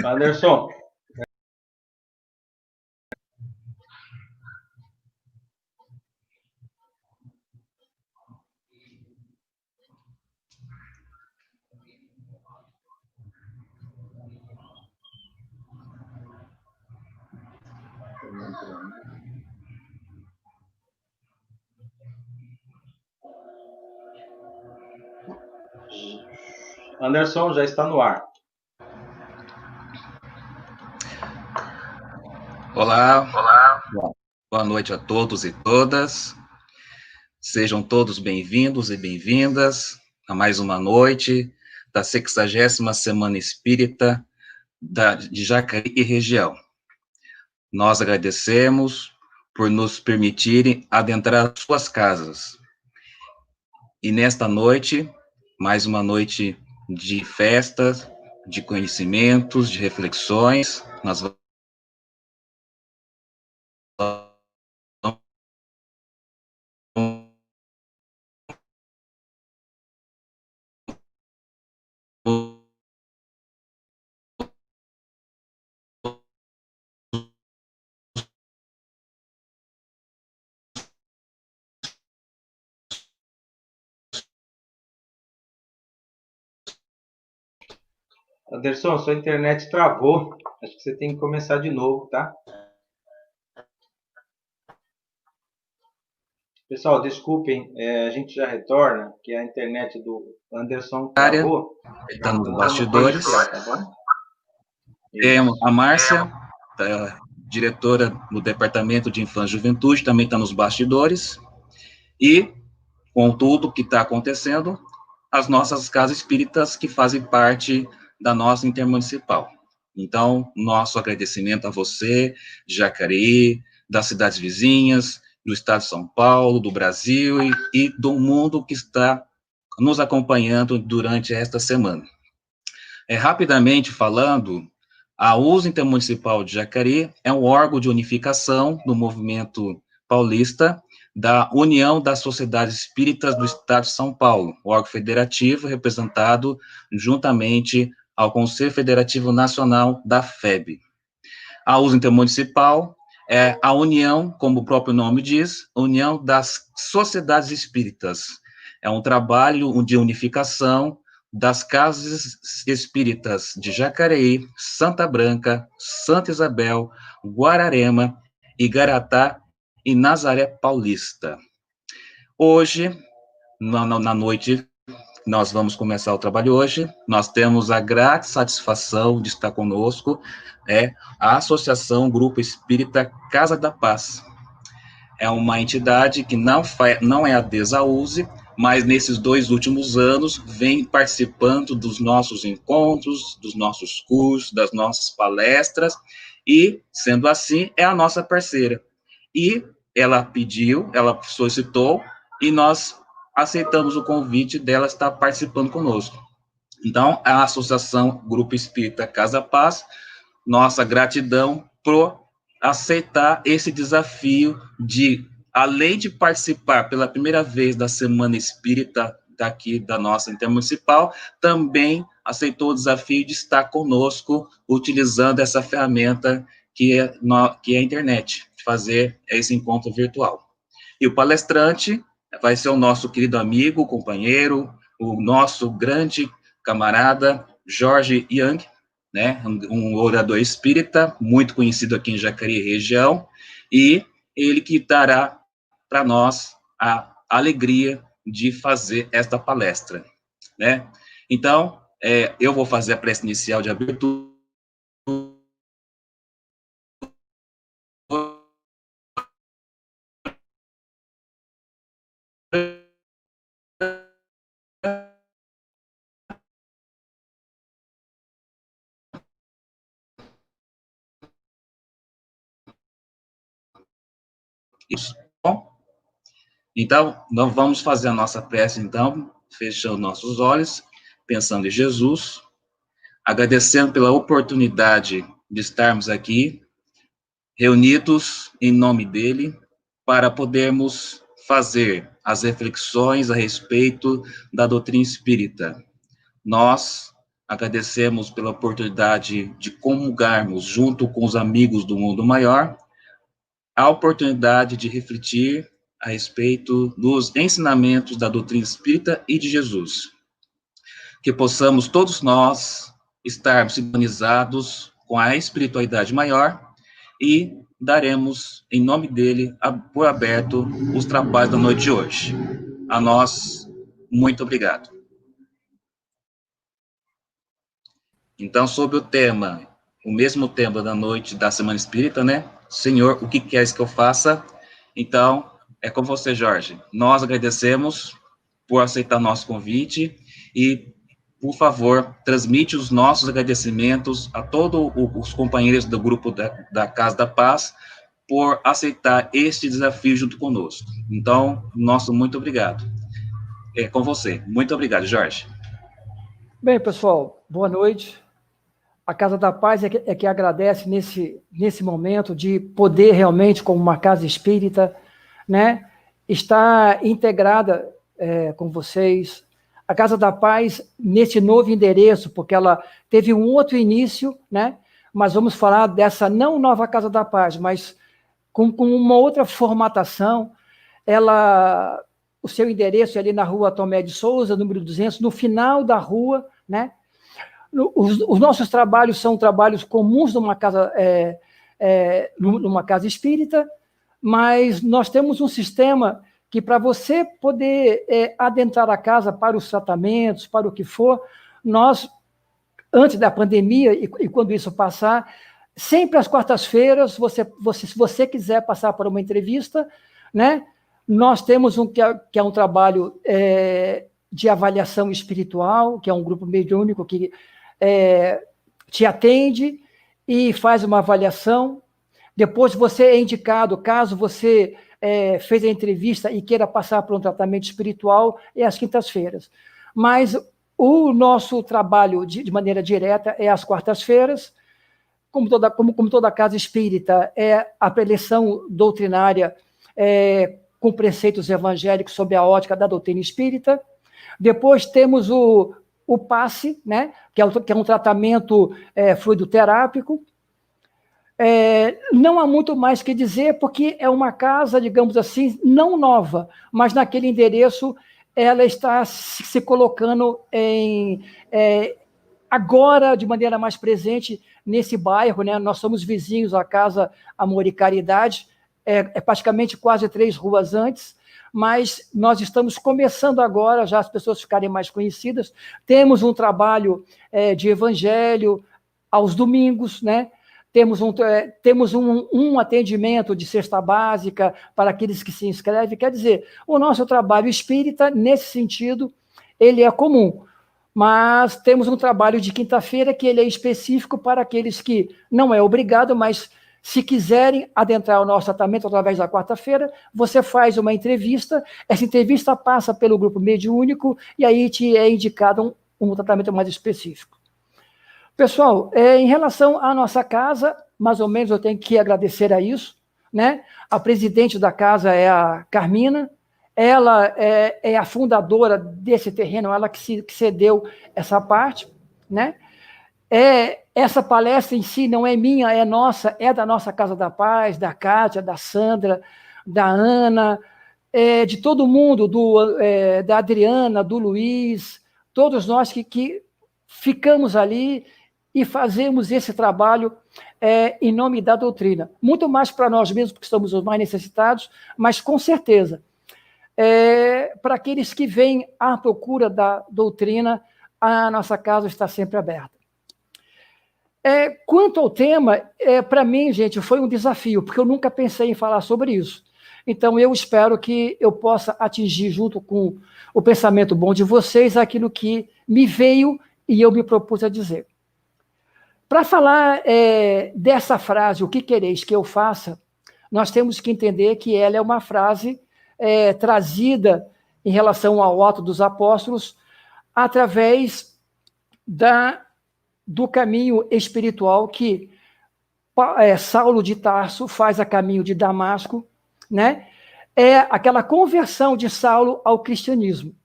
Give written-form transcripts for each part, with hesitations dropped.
Anderson. Anderson já está no ar. Olá, boa noite a todos e todas. Sejam todos bem-vindos e bem-vindas a mais uma noite da 60ª Semana Espírita de Jacareí e região. Nós agradecemos por nos permitirem adentrar suas casas. E nesta noite, mais uma noite de festas, de conhecimentos, de reflexões, nós vamos Anderson, sua internet travou. Acho que você tem que começar de novo, tá? Pessoal, desculpem, a gente já retorna, que a internet do Anderson travou. está nos bastidores. Tá bom? Temos a Márcia, diretora do Departamento de Infância e Juventude, também está nos bastidores. E, com tudo que está acontecendo, as nossas casas espíritas que fazem parte da nossa intermunicipal. Então, nosso agradecimento a você, de Jacareí, das cidades vizinhas, do estado de São Paulo, do Brasil e do mundo que está nos acompanhando durante esta semana. Rapidamente falando, a USA Intermunicipal de Jacareí é um órgão de unificação do movimento paulista da União das Sociedades Espíritas do Estado de São Paulo, órgão federativo representado juntamente ao Conselho Federativo Nacional da FEB. A USA Intermunicipal é a união, como o próprio nome diz, União das Sociedades Espíritas. É um trabalho de unificação das casas espíritas de Jacareí, Santa Branca, Santa Isabel, Guararema, Igaratá e Nazaré Paulista. Hoje, na noite, nós vamos começar o trabalho hoje, nós temos a grata satisfação de estar conosco, a Associação Grupo Espírita Casa da Paz. É uma entidade que não é adesa à USE, mas nesses 2 últimos anos vem participando dos nossos encontros, dos nossos cursos, das nossas palestras, e, sendo assim, é a nossa parceira. E ela solicitou, e nós aceitamos o convite dela estar participando conosco. Então, a Associação Grupo Espírita Casa Paz, nossa gratidão por aceitar esse desafio de, além de participar pela primeira vez da Semana Espírita daqui da nossa intermunicipal, também aceitou o desafio de estar conosco, utilizando essa ferramenta que é a internet, de fazer esse encontro virtual. E o palestrante vai ser o nosso querido amigo, companheiro, o nosso grande camarada, Jorge Young, né, um orador espírita, muito conhecido aqui em Jacareí região, e ele que dará para nós a alegria de fazer esta palestra, né. Então, eu vou fazer a prece inicial de abertura. Isso. Bom, então, nós vamos fazer a nossa prece, então, fechando nossos olhos, pensando em Jesus, agradecendo pela oportunidade de estarmos aqui, reunidos em nome dele, para podermos fazer as reflexões a respeito da doutrina espírita. Nós, agradecemos pela oportunidade de comungarmos junto com os amigos do mundo maior, a oportunidade de refletir a respeito dos ensinamentos da doutrina espírita e de Jesus. Que possamos todos nós estarmos sintonizados com a espiritualidade maior e daremos, em nome dele, por aberto os trabalhos da noite de hoje. A nós, muito obrigado. Então, sobre o mesmo tema da noite da Semana Espírita, né? Senhor, o que queres que eu faça? Então, é com você, Jorge. Nós agradecemos por aceitar nosso convite e, por favor, transmite os nossos agradecimentos a todos os companheiros do grupo da Casa da Paz por aceitar este desafio junto conosco. Então, nosso muito obrigado. É com você. Muito obrigado, Jorge. Bem, pessoal, boa noite. A Casa da Paz é que agradece nesse momento de poder realmente, como uma casa espírita, né, estar integrada com vocês. A Casa da Paz, nesse novo endereço, porque ela teve um outro início, né, mas vamos falar dessa não nova Casa da Paz, mas com uma outra formatação. O seu endereço é ali na Rua Tomé de Souza, número 200, no final da rua, né? Os nossos trabalhos são trabalhos comuns numa casa espírita, mas nós temos um sistema que, para você poder adentrar a casa para os tratamentos, para o que for, nós, antes da pandemia, e quando isso passar, sempre às quartas-feiras, se você quiser passar por uma entrevista, né, nós temos que é um trabalho de avaliação espiritual, que é um grupo mediúnico que te atende e faz uma avaliação. Depois você é indicado, caso você fez a entrevista e queira passar por um tratamento espiritual, é às quintas-feiras. Mas o nosso trabalho de maneira direta é às quartas-feiras. Como toda casa espírita, é a preleção doutrinária com preceitos evangélicos sob a ótica da doutrina espírita. Depois temos o passe, né, que é um tratamento fluidoterápico. Não há muito mais que dizer, porque é uma casa, digamos assim, não nova, mas naquele endereço ela está se colocando agora de maneira mais presente nesse bairro, né? Nós somos vizinhos à Casa Amor e Caridade, praticamente quase 3 ruas antes, mas nós estamos começando agora, já as pessoas ficarem mais conhecidas. Temos um trabalho de evangelho aos domingos, né? Temos um atendimento de cesta básica para aqueles que se inscrevem. Quer dizer, o nosso trabalho espírita, nesse sentido, ele é comum, mas temos um trabalho de quinta-feira que ele é específico para aqueles que não é obrigado, mas se quiserem adentrar o nosso tratamento através da quarta-feira, você faz uma entrevista, essa entrevista passa pelo grupo mediúnico e aí te é indicado um tratamento mais específico. Pessoal, em relação à nossa casa, mais ou menos eu tenho que agradecer a isso, né? A presidente da casa é a Carmina, ela é a fundadora desse terreno, ela que cedeu essa parte, né? Essa palestra em si não é minha, é nossa, é da nossa Casa da Paz, da Kátia, da Sandra, da Ana, de todo mundo, da Adriana, do Luiz, todos nós que ficamos ali e fazemos esse trabalho em nome da doutrina. Muito mais para nós mesmos, porque somos os mais necessitados, mas com certeza, para aqueles que vêm à procura da doutrina, a nossa casa está sempre aberta. Quanto ao tema, para mim, gente, foi um desafio, porque eu nunca pensei em falar sobre isso. Então, eu espero que eu possa atingir, junto com o pensamento bom de vocês, aquilo que me veio e eu me propus a dizer. Para falar dessa frase, o que quereis que eu faça, nós temos que entender que ela é uma frase trazida em relação ao Ato dos Apóstolos através do caminho espiritual que Saulo de Tarso faz a caminho de Damasco, né? É aquela conversão de Saulo ao cristianismo.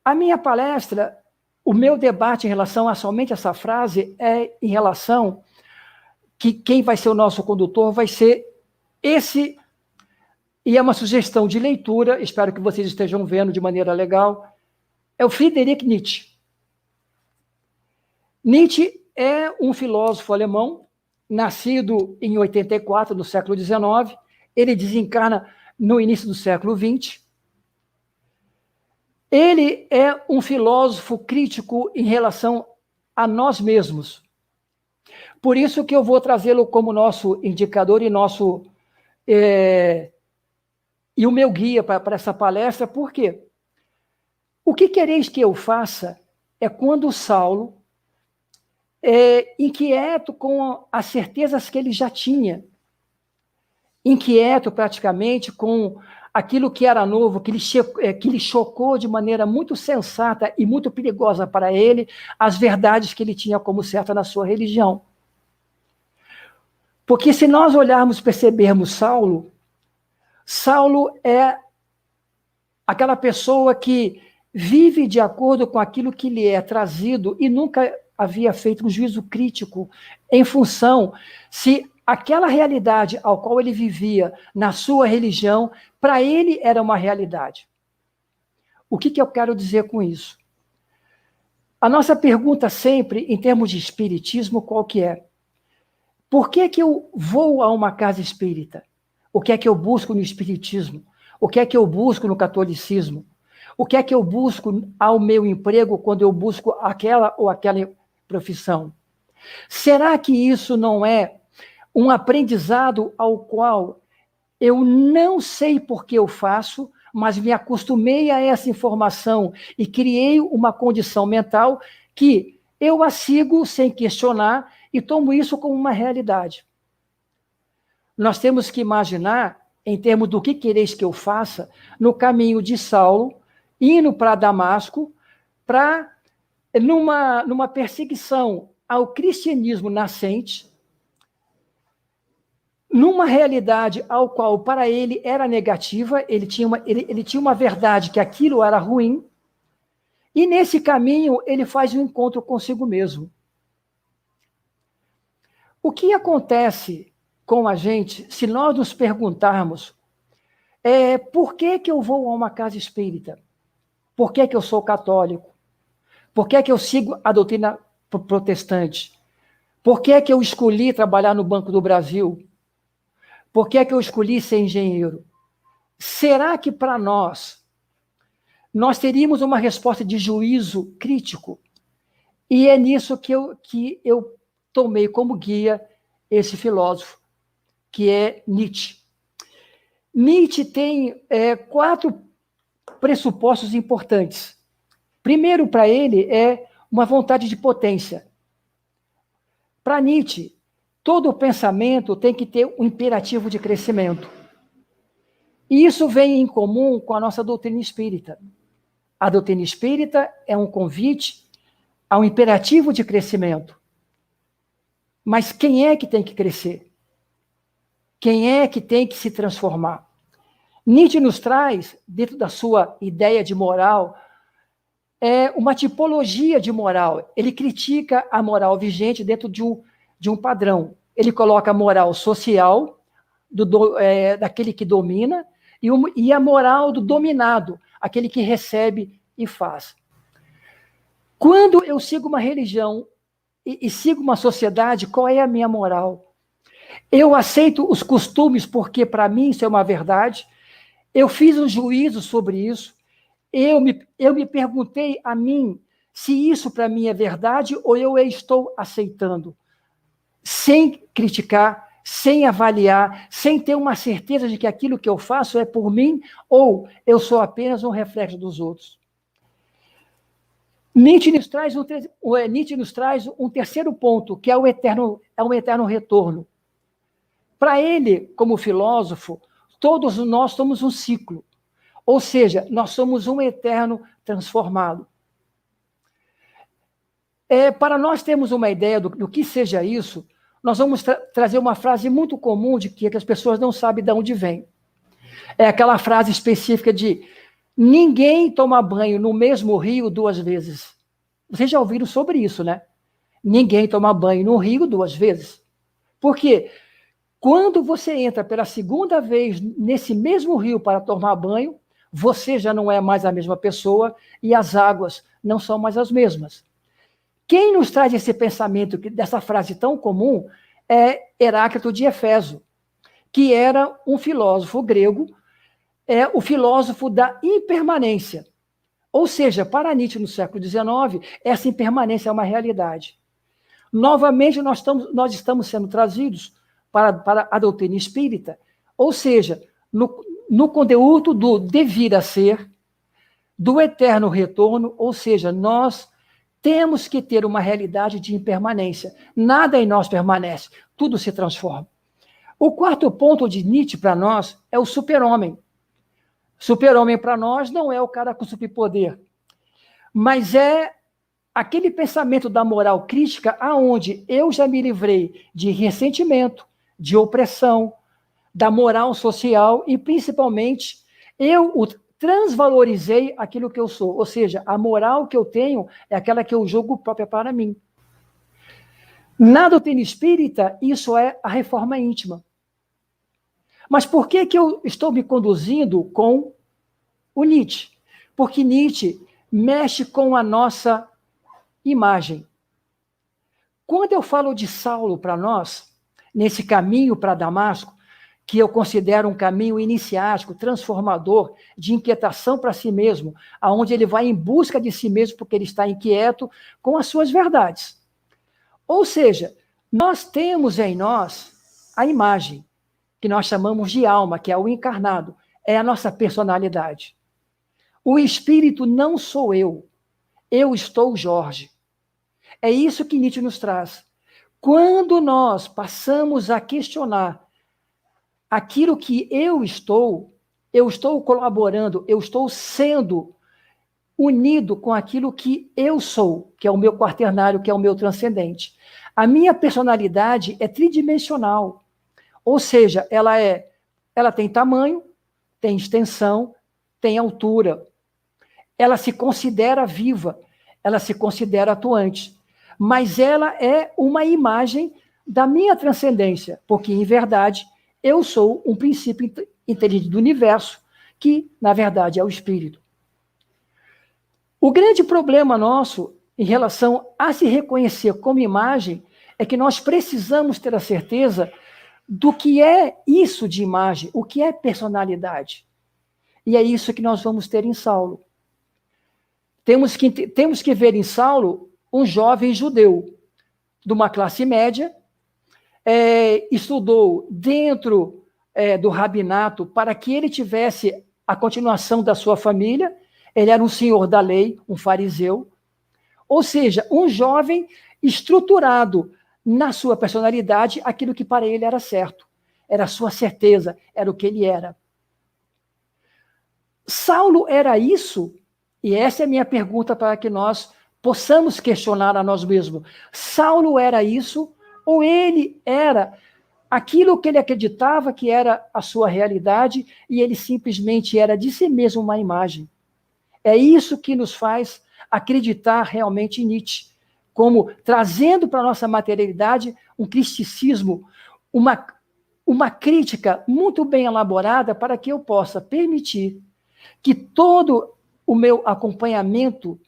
A minha palestra, o meu debate em relação a somente essa frase é em relação que quem vai ser o nosso condutor vai ser esse, e é uma sugestão de leitura, espero que vocês estejam vendo de maneira legal, é o Friedrich Nietzsche. Nietzsche é um filósofo alemão, nascido em 84, no século XIX, ele desencarna no início do século XX. Ele é um filósofo crítico em relação a nós mesmos. Por isso que eu vou trazê-lo como nosso indicador e e o meu guia para essa palestra. Por quê? O que quereis que eu faça é quando Saulo, inquieto com as certezas que ele já tinha, inquieto praticamente com aquilo que era novo, que lhe chocou de maneira muito sensata e muito perigosa para ele, as verdades que ele tinha como certa na sua religião. Porque se nós olharmos e percebermos Saulo é aquela pessoa que vive de acordo com aquilo que lhe é trazido e nunca havia feito um juízo crítico em função se aquela realidade ao qual ele vivia na sua religião, para ele era uma realidade. O que eu quero dizer com isso? A nossa pergunta sempre, em termos de espiritismo, qual que é? Por que eu vou a uma casa espírita? O que é que eu busco no espiritismo? O que é que eu busco no catolicismo? O que é que eu busco ao meu emprego quando eu busco aquela ou aquela profissão? Será que isso não é um aprendizado ao qual eu não sei por que eu faço, mas me acostumei a essa informação e criei uma condição mental que eu a sigo sem questionar e tomo isso como uma realidade. Nós temos que imaginar, em termos do que quereis que eu faça, no caminho de Saulo, indo para Damasco, numa perseguição ao cristianismo nascente, numa realidade ao qual para ele era negativa, ele tinha uma verdade que aquilo era ruim, e nesse caminho ele faz um encontro consigo mesmo. O que acontece com a gente se nós nos perguntarmos por que eu vou a uma casa espírita? Por que eu sou católico? Por que eu sigo a doutrina protestante? Por que eu escolhi trabalhar no Banco do Brasil? Por que eu escolhi ser engenheiro? Será que para nós teríamos uma resposta de juízo crítico? E é nisso que eu tomei como guia esse filósofo, que é Nietzsche. Nietzsche tem 4 pressupostos importantes. Primeiro, para ele, é uma vontade de potência. Para Nietzsche, todo pensamento tem que ter um imperativo de crescimento. E isso vem em comum com a nossa doutrina espírita. A doutrina espírita é um convite a um imperativo de crescimento. Mas quem é que tem que crescer? Quem é que tem que se transformar? Nietzsche nos traz, dentro da sua ideia de moral, uma tipologia de moral. Ele critica a moral vigente dentro de um padrão. Ele coloca a moral social, daquele que domina, e a moral do dominado, aquele que recebe e faz. Quando eu sigo uma religião e sigo uma sociedade, qual é a minha moral? Eu aceito os costumes porque, para mim, isso é uma verdade. Eu fiz um juízo sobre isso. Eu me perguntei a mim se isso para mim é verdade ou eu estou aceitando, sem criticar, sem avaliar, sem ter uma certeza de que aquilo que eu faço é por mim ou eu sou apenas um reflexo dos outros. Nietzsche nos traz um terceiro ponto, que é um eterno retorno. Para ele, como filósofo, todos nós somos um ciclo. Ou seja, nós somos um eterno transformado. Para nós termos uma ideia do que seja isso, nós vamos trazer uma frase muito comum de que as pessoas não sabem de onde vem. É aquela frase específica de Ninguém toma banho no mesmo rio 2 vezes. Vocês já ouviram sobre isso, né? Ninguém toma banho no rio 2 vezes. Por quê? Quando você entra pela segunda vez nesse mesmo rio para tomar banho, você já não é mais a mesma pessoa e as águas não são mais as mesmas. Quem nos traz esse pensamento, dessa frase tão comum, é Heráclito de Éfeso, que era um filósofo grego, o filósofo da impermanência. Ou seja, para Nietzsche no século XIX, essa impermanência é uma realidade. Novamente, nós estamos sendo trazidos para a doutrina espírita, ou seja, no conteúdo do devir a ser, do eterno retorno, ou seja, nós temos que ter uma realidade de impermanência. Nada em nós permanece, tudo se transforma. O quarto ponto de Nietzsche para nós é o super-homem. Super-homem para nós não é o cara com superpoder, mas é aquele pensamento da moral crítica aonde eu já me livrei de ressentimento, de opressão, da moral social e, principalmente, eu transvalorizei aquilo que eu sou. Ou seja, a moral que eu tenho é aquela que eu julgo própria para mim. Na doutrina espírita, isso é a reforma íntima. Mas por que eu estou me conduzindo com o Nietzsche? Porque Nietzsche mexe com a nossa imagem. Quando eu falo de Saulo para nós, nesse caminho para Damasco, que eu considero um caminho iniciático, transformador, de inquietação para si mesmo, aonde ele vai em busca de si mesmo porque ele está inquieto com as suas verdades. Ou seja, nós temos em nós a imagem, que nós chamamos de alma, que é o encarnado, é a nossa personalidade. O espírito não sou eu estou Jorge. É isso que Nietzsche nos traz. Quando nós passamos a questionar aquilo que eu estou colaborando, eu estou sendo unido com aquilo que eu sou, que é o meu quaternário, que é o meu transcendente. A minha personalidade é tridimensional. Ou seja, ela tem tamanho, tem extensão, tem altura. Ela se considera viva, ela se considera atuante. Mas ela é uma imagem da minha transcendência, porque, em verdade, eu sou um princípio inteligente do universo, que, na verdade, é o espírito. O grande problema nosso, em relação a se reconhecer como imagem, é que nós precisamos ter a certeza do que é isso de imagem, o que é personalidade. E é isso que nós vamos ter em Saulo. Temos que ver em Saulo um jovem judeu, de uma classe média, estudou dentro do rabinato para que ele tivesse a continuação da sua família. Ele era um senhor da lei, um fariseu. Ou seja, um jovem estruturado na sua personalidade, aquilo que para ele era certo, era a sua certeza, era o que ele era. Saulo era isso? E essa é a minha pergunta para que nós possamos questionar a nós mesmos. Saulo era isso? Ou ele era aquilo que ele acreditava que era a sua realidade e ele simplesmente era de si mesmo uma imagem? É isso que nos faz acreditar realmente em Nietzsche, como trazendo para a nossa materialidade um cristicismo, uma crítica muito bem elaborada para que eu possa permitir que todo o meu acompanhamento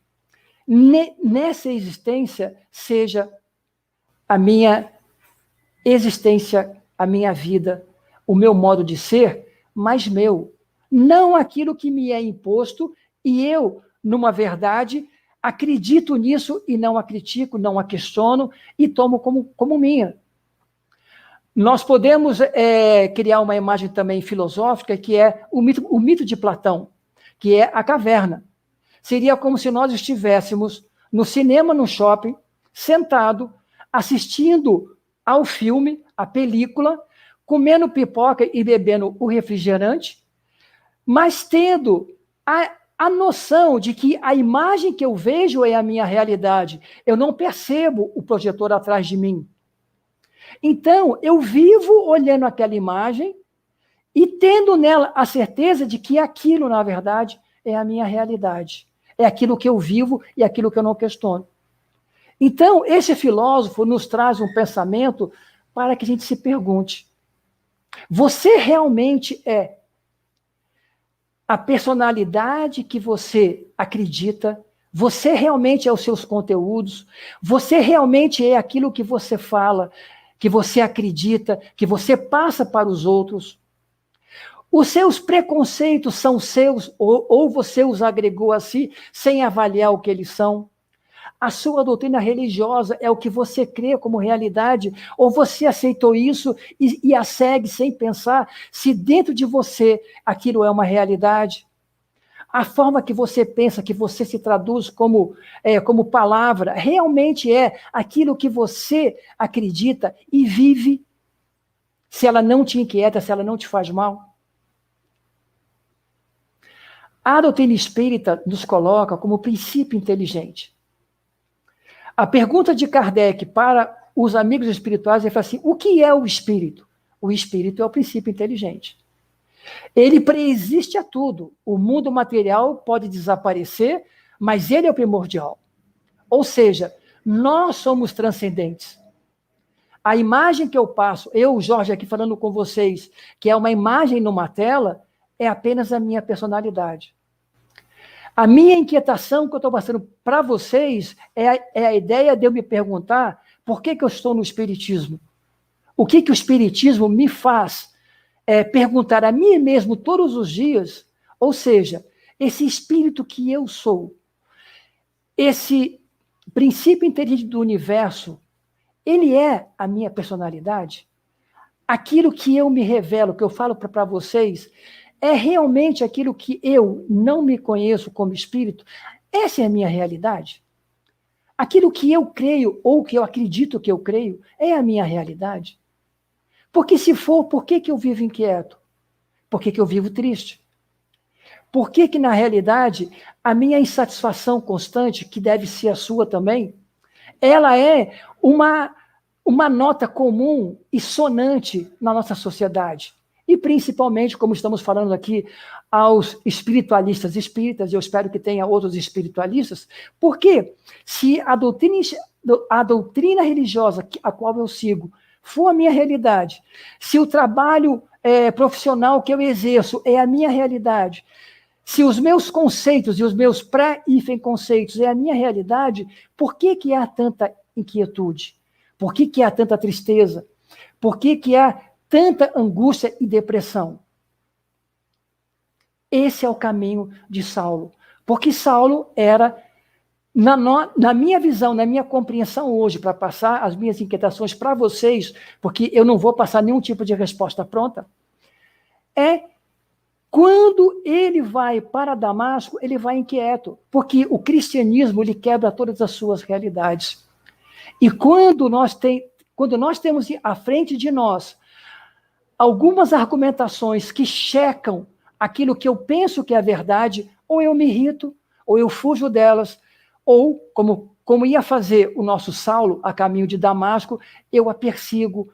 nessa existência seja a minha existência, a minha vida, o meu modo de ser, mas meu. Não aquilo que me é imposto e eu, numa verdade, acredito nisso e não a critico, não a questiono e tomo como minha. Nós podemos criar uma imagem também filosófica que é o mito de Platão, que é a caverna. Seria como se nós estivéssemos no cinema, no shopping, sentado, assistindo ao filme, à película, comendo pipoca e bebendo o refrigerante, mas tendo a noção de que a imagem que eu vejo é a minha realidade. Eu não percebo o projetor atrás de mim. Então, eu vivo olhando aquela imagem e tendo nela a certeza de que aquilo, na verdade, é a minha realidade. É aquilo que eu vivo e aquilo que eu não questiono. Então, esse filósofo nos traz um pensamento para que a gente se pergunte: você realmente é a personalidade que você acredita? Você realmente é os seus conteúdos? Você realmente é aquilo que você fala, que você acredita, que você passa para os outros? Os seus preconceitos são seus ou você os agregou a si sem avaliar o que eles são? A sua doutrina religiosa é o que você crê como realidade, ou você aceitou isso e a segue sem pensar se dentro de você aquilo é uma realidade? A forma que você pensa, que você se traduz como palavra, realmente é aquilo que você acredita e vive, se ela não te inquieta, se ela não te faz mal? A doutrina espírita nos coloca como princípio inteligente. A pergunta de Kardec para os amigos espirituais é assim: o que é o espírito? O espírito é o princípio inteligente. Ele preexiste a tudo. O mundo material pode desaparecer, mas ele é o primordial. Ou seja, nós somos transcendentes. A imagem que eu passo, eu, Jorge, aqui falando com vocês, que é uma imagem numa tela, é apenas a minha personalidade. A minha inquietação que eu estou passando para vocês é a ideia de eu me perguntar por que eu estou no Espiritismo. O que o Espiritismo me faz perguntar a mim mesmo todos os dias, ou seja, esse espírito que eu sou, esse princípio inteligente do universo, ele é a minha personalidade? Aquilo que eu me revelo, que eu falo para vocês, é realmente aquilo que eu não me conheço como espírito? Essa é a minha realidade? Aquilo que eu creio, ou que eu acredito que eu creio, é a minha realidade? Porque se for, por que eu vivo inquieto? Por que eu vivo triste? Por que na realidade, a minha insatisfação constante, que deve ser a sua também, ela é uma nota comum e sonante na nossa sociedade? E principalmente, como estamos falando aqui, aos espiritualistas espíritas, e eu espero que tenha outros espiritualistas, porque se a doutrina religiosa a qual eu sigo for a minha realidade, se o trabalho profissional que eu exerço é a minha realidade, se os meus conceitos e os meus pré-conceitos é a minha realidade, por que há tanta inquietude? Por que há tanta tristeza? Por que há tanta angústia e depressão? Esse é o caminho de Saulo. Porque Saulo era, na minha visão, na minha compreensão hoje, para passar as minhas inquietações para vocês, porque eu não vou passar nenhum tipo de resposta pronta, quando ele vai para Damasco, ele vai inquieto, porque o cristianismo ele quebra todas as suas realidades. E quando nós temos à frente de nós algumas argumentações que checam aquilo que eu penso que é a verdade, ou eu me irrito, ou eu fujo delas, ou, como ia fazer o nosso Saulo a caminho de Damasco, eu a persigo,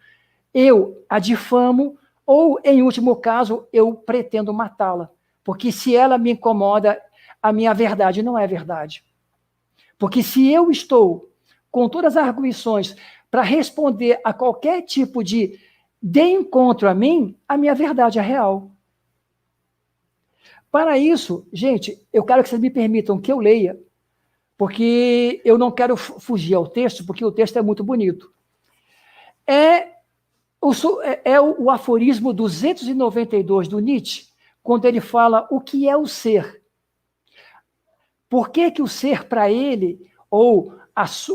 eu a difamo, ou, em último caso, eu pretendo matá-la. Porque se ela me incomoda, a minha verdade não é verdade. Porque se eu estou com todas as arguições para responder a qualquer tipo de encontro a mim, a minha verdade é real. Para isso, gente, eu quero que vocês me permitam que eu leia, porque eu não quero fugir ao texto, porque o texto é muito bonito. É o aforismo 292 do Nietzsche, quando ele fala o que é o ser. Por que o ser para ele, ou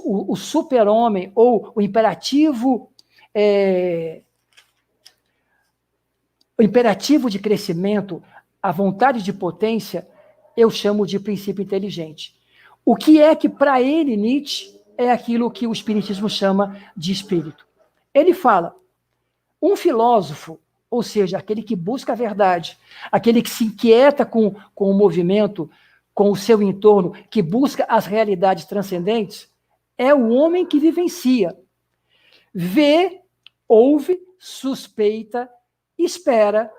o super-homem, ou o imperativo de crescimento, a vontade de potência, eu chamo de princípio inteligente. O que é que, para ele, Nietzsche, é aquilo que o Espiritismo chama de espírito? Ele fala, um filósofo, ou seja, aquele que busca a verdade, aquele que se inquieta com o movimento, com o seu entorno, que busca as realidades transcendentes, é o homem que vivencia, vê, ouve, suspeita, espera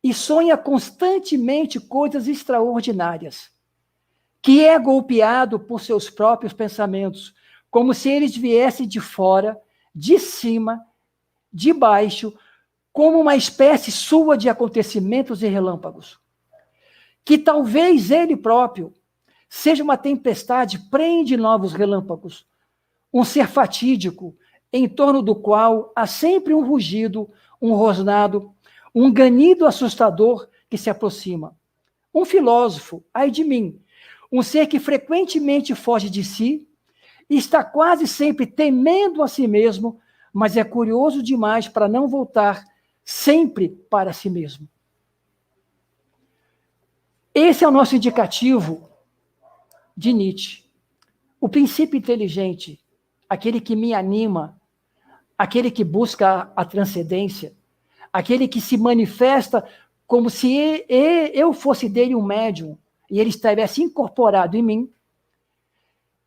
e sonha constantemente coisas extraordinárias, que é golpeado por seus próprios pensamentos, como se eles viessem de fora, de cima, de baixo, como uma espécie sua de acontecimentos e relâmpagos. Que talvez ele próprio seja uma tempestade, prende novos relâmpagos, um ser fatídico, em torno do qual há sempre um rugido, um rosnado, um ganido assustador que se aproxima. Um filósofo, ai de mim, um ser que frequentemente foge de si e está quase sempre temendo a si mesmo, mas é curioso demais para não voltar sempre para si mesmo. Esse é o nosso indicativo de Nietzsche. O princípio inteligente, aquele que me anima, aquele que busca a transcendência, aquele que se manifesta como se eu fosse dele um médium e ele estivesse incorporado em mim.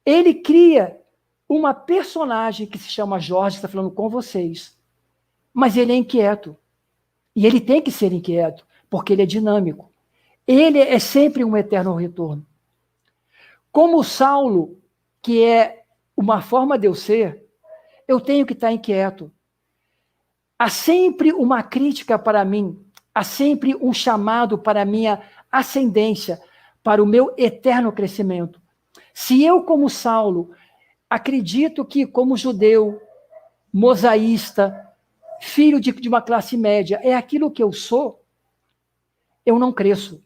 Ele cria uma personagem que se chama Jorge, está falando com vocês, mas ele é inquieto. E ele tem que ser inquieto, porque ele é dinâmico. Ele é sempre um eterno retorno. Como Saulo, que é uma forma de eu ser, eu tenho que estar inquieto. Há sempre uma crítica para mim, há sempre um chamado para a minha ascendência, para o meu eterno crescimento. Se eu, como Saulo, acredito que, como judeu, mosaísta, filho de uma classe média, é aquilo que eu sou, eu não cresço.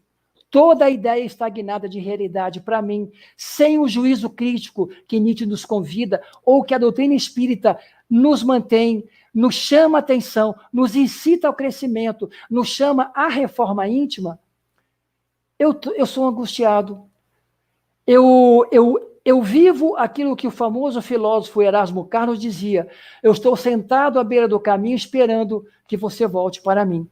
Toda a ideia estagnada de realidade, para mim, sem o juízo crítico que Nietzsche nos convida, ou que a doutrina espírita nos mantém, nos chama a atenção, nos incita ao crescimento, nos chama à reforma íntima, eu sou angustiado. Eu vivo aquilo que o famoso filósofo Erasmo Carlos dizia: eu estou sentado à beira do caminho esperando que você volte para mim.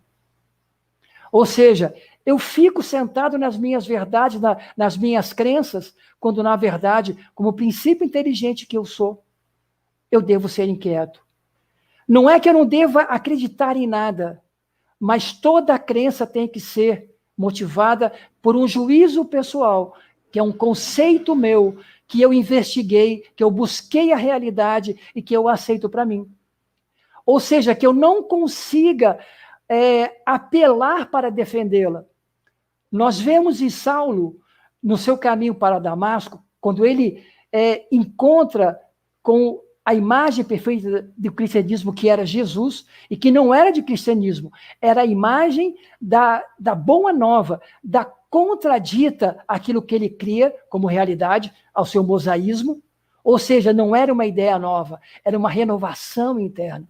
Ou seja, eu fico sentado nas minhas verdades, nas minhas crenças, quando, na verdade, como princípio inteligente que eu sou, eu devo ser inquieto. Não é que eu não deva acreditar em nada, mas toda a crença tem que ser motivada por um juízo pessoal, que é um conceito meu, que eu investiguei, que eu busquei a realidade e que eu aceito para mim. Ou seja, que eu não consiga apelar para defendê-la. Nós vemos em Saulo, no seu caminho para Damasco, quando ele encontra com a imagem perfeita do cristianismo, que era Jesus, e que não era de cristianismo, era a imagem da boa nova, da contradita aquilo que ele cria como realidade ao seu mosaísmo, ou seja, não era uma ideia nova, era uma renovação interna.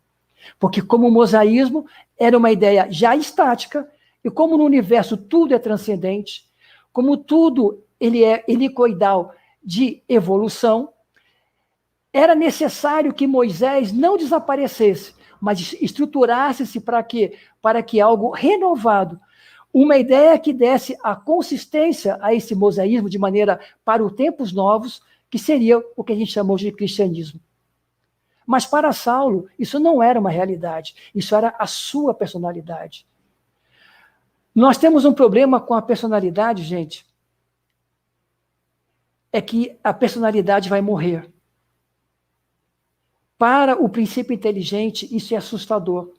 Porque como o mosaísmo era uma ideia já estática, e como no universo tudo é transcendente, como tudo ele é helicoidal de evolução, era necessário que Moisés não desaparecesse, mas estruturasse-se para quê? Para que algo renovado, uma ideia que desse a consistência a esse mosaísmo de maneira para os tempos novos, que seria o que a gente chamou de cristianismo. Mas para Saulo, isso não era uma realidade, isso era a sua personalidade. Nós temos um problema com a personalidade, gente, é que a personalidade vai morrer. Para o princípio inteligente, isso é assustador.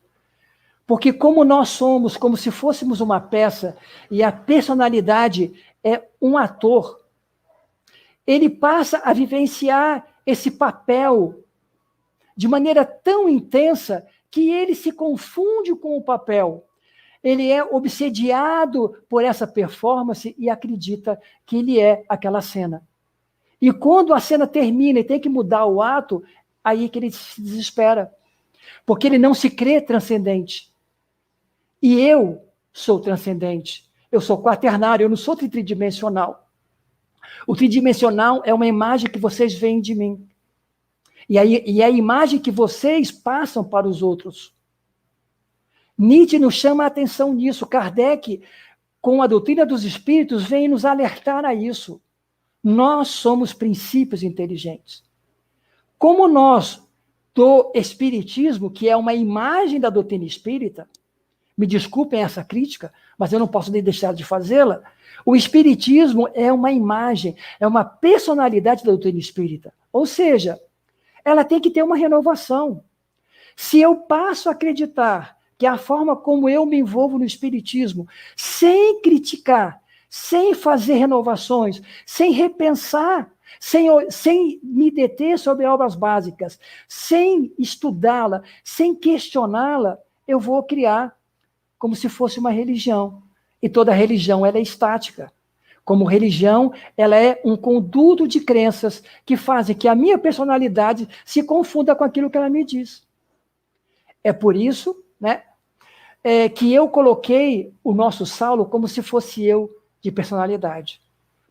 Porque como nós somos, como se fôssemos uma peça, e a personalidade é um ator, ele passa a vivenciar esse papel de maneira tão intensa que ele se confunde com o papel. Ele é obsediado por essa performance e acredita que ele é aquela cena. E quando a cena termina e tem que mudar o ato, aí que ele se desespera, porque ele não se crê transcendente. E eu sou transcendente, eu sou quaternário, eu não sou tridimensional. O tridimensional é uma imagem que vocês veem de mim. E é a imagem que vocês passam para os outros. Nietzsche nos chama a atenção nisso. Kardec, com a doutrina dos espíritos, vem nos alertar a isso. Nós somos princípios inteligentes. Como nós, do espiritismo, que é uma imagem da doutrina espírita, me desculpem essa crítica, mas eu não posso nem deixar de fazê-la, o espiritismo é uma imagem, é uma personalidade da doutrina espírita. Ou seja, ela tem que ter uma renovação. Se eu passo a acreditar que a forma como eu me envolvo no espiritismo, sem criticar, sem fazer renovações, sem repensar, sem me deter sobre obras básicas, sem estudá-la, sem questioná-la, eu vou criar como se fosse uma religião. E toda religião ela é estática. Como religião, ela é um conduto de crenças que fazem que a minha personalidade se confunda com aquilo que ela me diz. É por isso, né, que eu coloquei o nosso Saulo como se fosse eu de personalidade.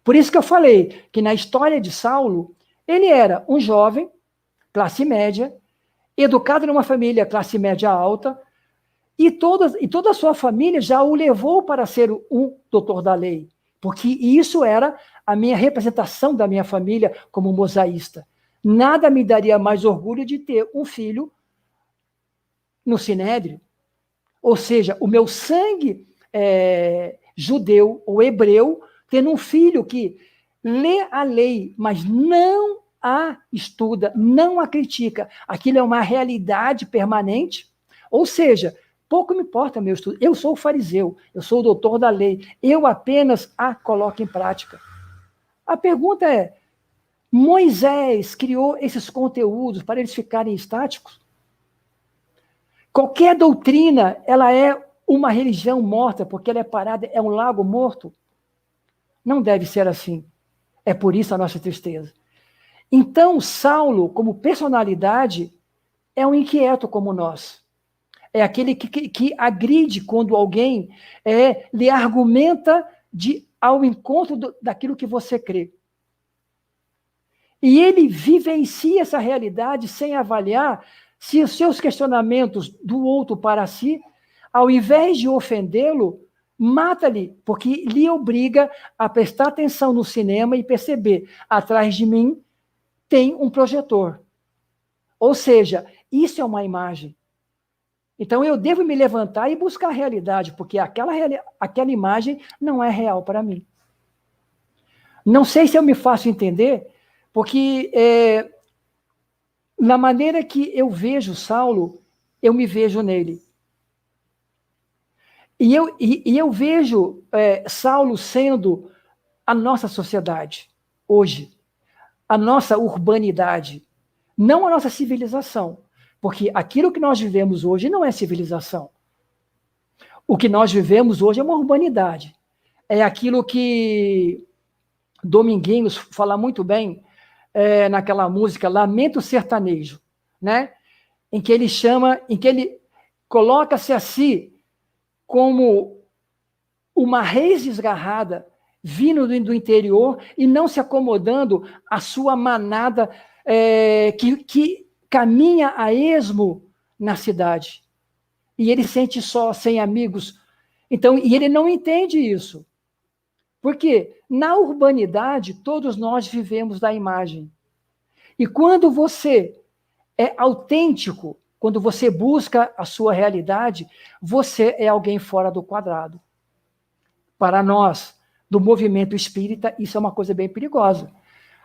Por isso que eu falei que na história de Saulo, ele era um jovem, classe média, educado numa família classe média alta, e toda a sua família já o levou para ser um doutor da lei, porque isso era a minha representação da minha família como mosaísta. Nada me daria mais orgulho de ter um filho no Sinédrio, ou seja, o meu sangue judeu ou hebreu, tendo um filho que lê a lei, mas não a estuda, não a critica. Aquilo é uma realidade permanente, ou seja, pouco me importa meu estudo. Eu sou o fariseu, eu sou o doutor da lei, eu apenas a coloco em prática. A pergunta é, Moisés criou esses conteúdos para eles ficarem estáticos? Qualquer doutrina, ela é uma religião morta, porque ela é parada, é um lago morto? Não deve ser assim. É por isso a nossa tristeza. Então, Saulo, como personalidade, é um inquieto como nós. É aquele que agride quando alguém lhe argumenta ao encontro daquilo que você crê. E ele vivencia essa realidade sem avaliar se os seus questionamentos do outro para si, ao invés de ofendê-lo, mata-lhe, porque lhe obriga a prestar atenção no cinema e perceber, atrás de mim tem um projetor. Ou seja, isso é uma imagem. Então eu devo me levantar e buscar a realidade, porque aquela imagem não é real para mim. Não sei se eu me faço entender, porque na maneira que eu vejo Saulo, eu me vejo nele. E eu vejo Saulo sendo a nossa sociedade, hoje, a nossa urbanidade, não a nossa civilização, porque aquilo que nós vivemos hoje não é civilização. O que nós vivemos hoje é uma urbanidade. É aquilo que Dominguinhos fala muito bem naquela música Lamento Sertanejo, né? em que ele coloca-se a si como uma reis desgarrada, vindo do interior e não se acomodando à sua manada que caminha a esmo na cidade. E ele sente só, sem amigos. Então, e ele não entende isso. Porque na urbanidade, todos nós vivemos da imagem. E quando você é autêntico, quando você busca a sua realidade, você é alguém fora do quadrado. Para nós, do movimento espírita, isso é uma coisa bem perigosa.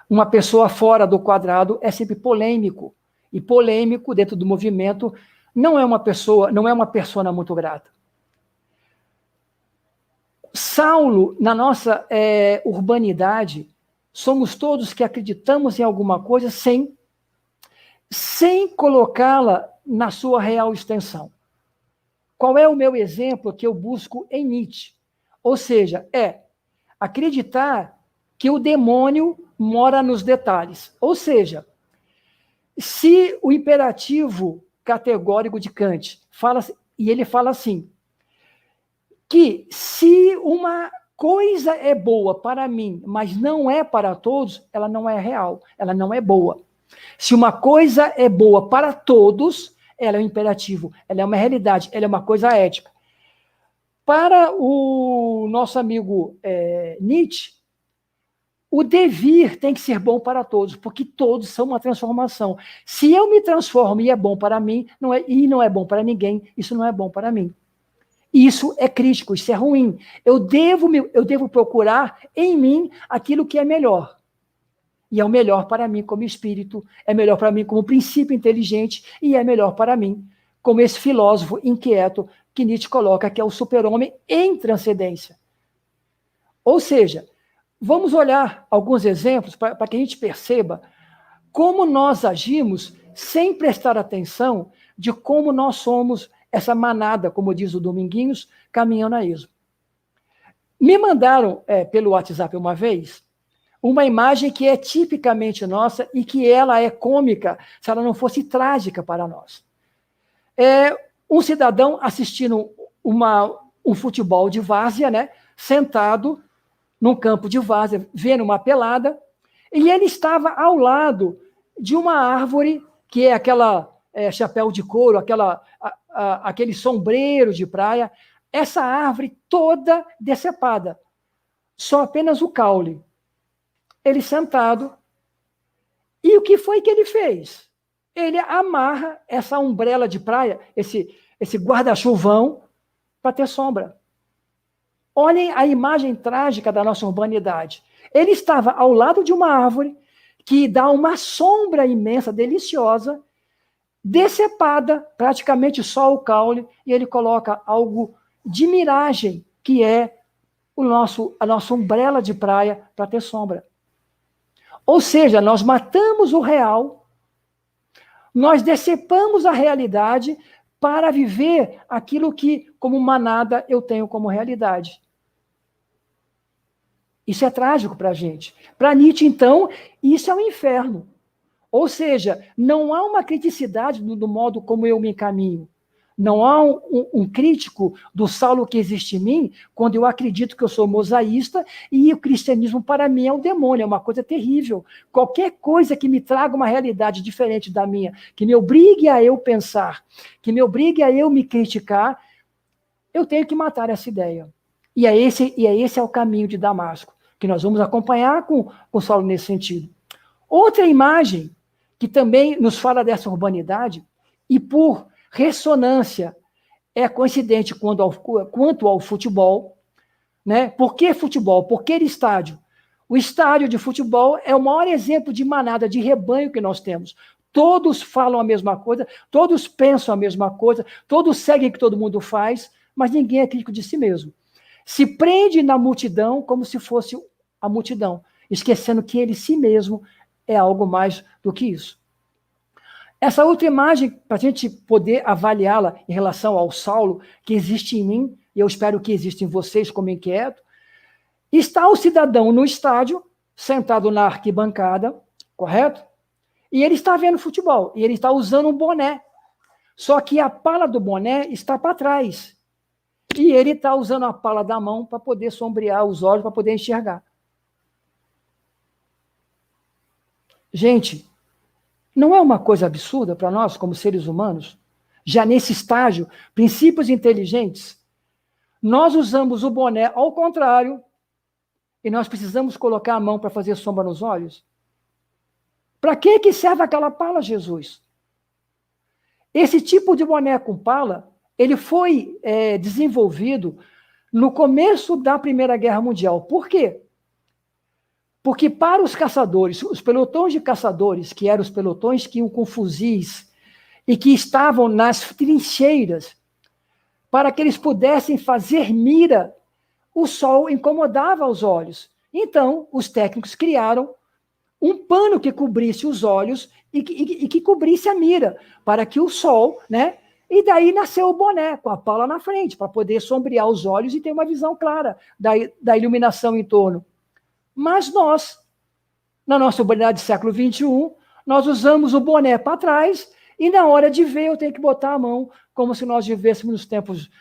Uma pessoa fora do quadrado é sempre polêmico. E polêmico, dentro do movimento, não é uma persona muito grata. Saulo, na nossa urbanidade, somos todos que acreditamos em alguma coisa sem colocá-la na sua real extensão. Qual é o meu exemplo que eu busco em Nietzsche? Ou seja, acreditar que o demônio mora nos detalhes. Ou seja, se o imperativo categórico de Kant ele fala assim, que se uma coisa é boa para mim, mas não é para todos, ela não é real, ela não é boa. Se uma coisa é boa para todos, ela é um imperativo, ela é uma realidade, ela é uma coisa ética. Para o nosso amigo Nietzsche, o devir tem que ser bom para todos, porque todos são uma transformação. Se eu me transformo e é bom para mim, e não é bom para ninguém, isso não é bom para mim. Isso é crítico, isso é ruim. Eu devo procurar em mim aquilo que é melhor. E é o melhor para mim como espírito, é melhor para mim como princípio inteligente, e é melhor para mim como esse filósofo inquieto que Nietzsche coloca, que é o super-homem em transcendência. Ou seja, vamos olhar alguns exemplos para que a gente perceba como nós agimos sem prestar atenção de como nós somos essa manada, como diz o Dominguinhos, caminhando a esmo. Me mandaram pelo WhatsApp uma vez uma imagem que é tipicamente nossa e que ela é cômica se ela não fosse trágica para nós. Um cidadão assistindo um futebol de várzea, né, sentado num campo de várzea, vendo uma pelada, e ele estava ao lado de uma árvore, que é aquela chapéu de couro, aquele sombreiro de praia, essa árvore toda decepada, só apenas o caule. Ele sentado, e o que foi que ele fez? Ele amarra essa umbrella de praia, esse guarda-chuvão, para ter sombra. Olhem a imagem trágica da nossa urbanidade. Ele estava ao lado de uma árvore que dá uma sombra imensa, deliciosa, decepada, praticamente só o caule, e ele coloca algo de miragem, que é a nossa umbrella de praia para ter sombra. Ou seja, nós matamos o real, nós decepamos a realidade para viver aquilo que, como manada, eu tenho como realidade. Isso é trágico para a gente. Para Nietzsche, então, isso é um inferno. Ou seja, não há uma criticidade do modo como eu me encaminho. Não há um crítico do Saulo que existe em mim quando eu acredito que eu sou mosaísta e o cristianismo para mim é um demônio, é uma coisa terrível. Qualquer coisa que me traga uma realidade diferente da minha, que me obrigue a eu pensar, que me obrigue a eu me criticar, eu tenho que matar essa ideia. E esse é o caminho de Damasco, que nós vamos acompanhar com Saulo nesse sentido. Outra imagem que também nos fala dessa urbanidade, e por ressonância é coincidente quanto ao futebol, né? Por que futebol? Por que estádio? O estádio de futebol é o maior exemplo de manada, de rebanho que nós temos. Todos falam a mesma coisa, todos pensam a mesma coisa, todos seguem o que todo mundo faz, mas ninguém é crítico de si mesmo. Se prende na multidão como se fosse a multidão, esquecendo que ele, si mesmo, é algo mais do que isso. Essa outra imagem, para a gente poder avaliá-la em relação ao Saulo, que existe em mim, e eu espero que exista em vocês como inquieto, está o cidadão no estádio, sentado na arquibancada, correto? E ele está vendo futebol, e ele está usando um boné. Só que a pala do boné está para trás. E ele está usando a pala da mão para poder sombrear os olhos, para poder enxergar. Gente, não é uma coisa absurda para nós, como seres humanos? Já nesse estágio, princípios inteligentes, nós usamos o boné ao contrário e nós precisamos colocar a mão para fazer sombra nos olhos? Para que serve aquela pala, Jesus? Esse tipo de boné com pala, ele foi desenvolvido no começo da Primeira Guerra Mundial. Por quê? Porque para os caçadores, os pelotões de caçadores, que eram os pelotões que iam com fuzis e que estavam nas trincheiras, para que eles pudessem fazer mira, o sol incomodava os olhos. Então, os técnicos criaram um pano que cobrisse os olhos e que cobrisse a mira, para que o sol, né? E daí nasceu o boné, com a pala na frente, para poder sombrear os olhos e ter uma visão clara da iluminação em torno. Mas nós, na nossa urbanidade do século XXI, nós usamos o boné para trás e na hora de ver eu tenho que botar a mão, como se nós vivêssemos nos tempos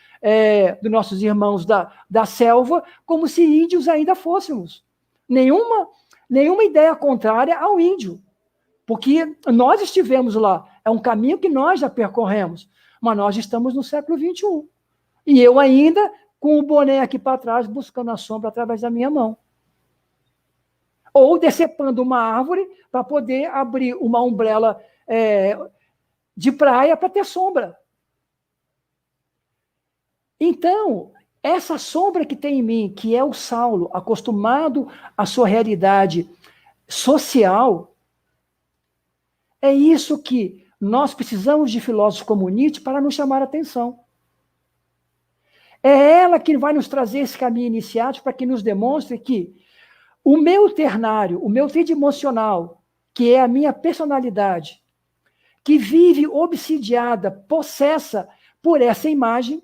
dos nossos irmãos da selva, como se índios ainda fôssemos. Nenhuma ideia contrária ao índio, porque nós estivemos lá, é um caminho que nós já percorremos, mas nós estamos no século XXI. E eu ainda com o boné aqui para trás, buscando a sombra através da minha mão. Ou decepando uma árvore para poder abrir uma umbrella de praia para ter sombra. Então, essa sombra que tem em mim, que é o Saulo, acostumado à sua realidade social, é isso que nós precisamos de filósofos como Nietzsche para nos chamar a atenção. É ela que vai nos trazer esse caminho iniciático para que nos demonstre que o meu ternário, o meu tridimensional, que é a minha personalidade, que vive obsidiada, possessa por essa imagem,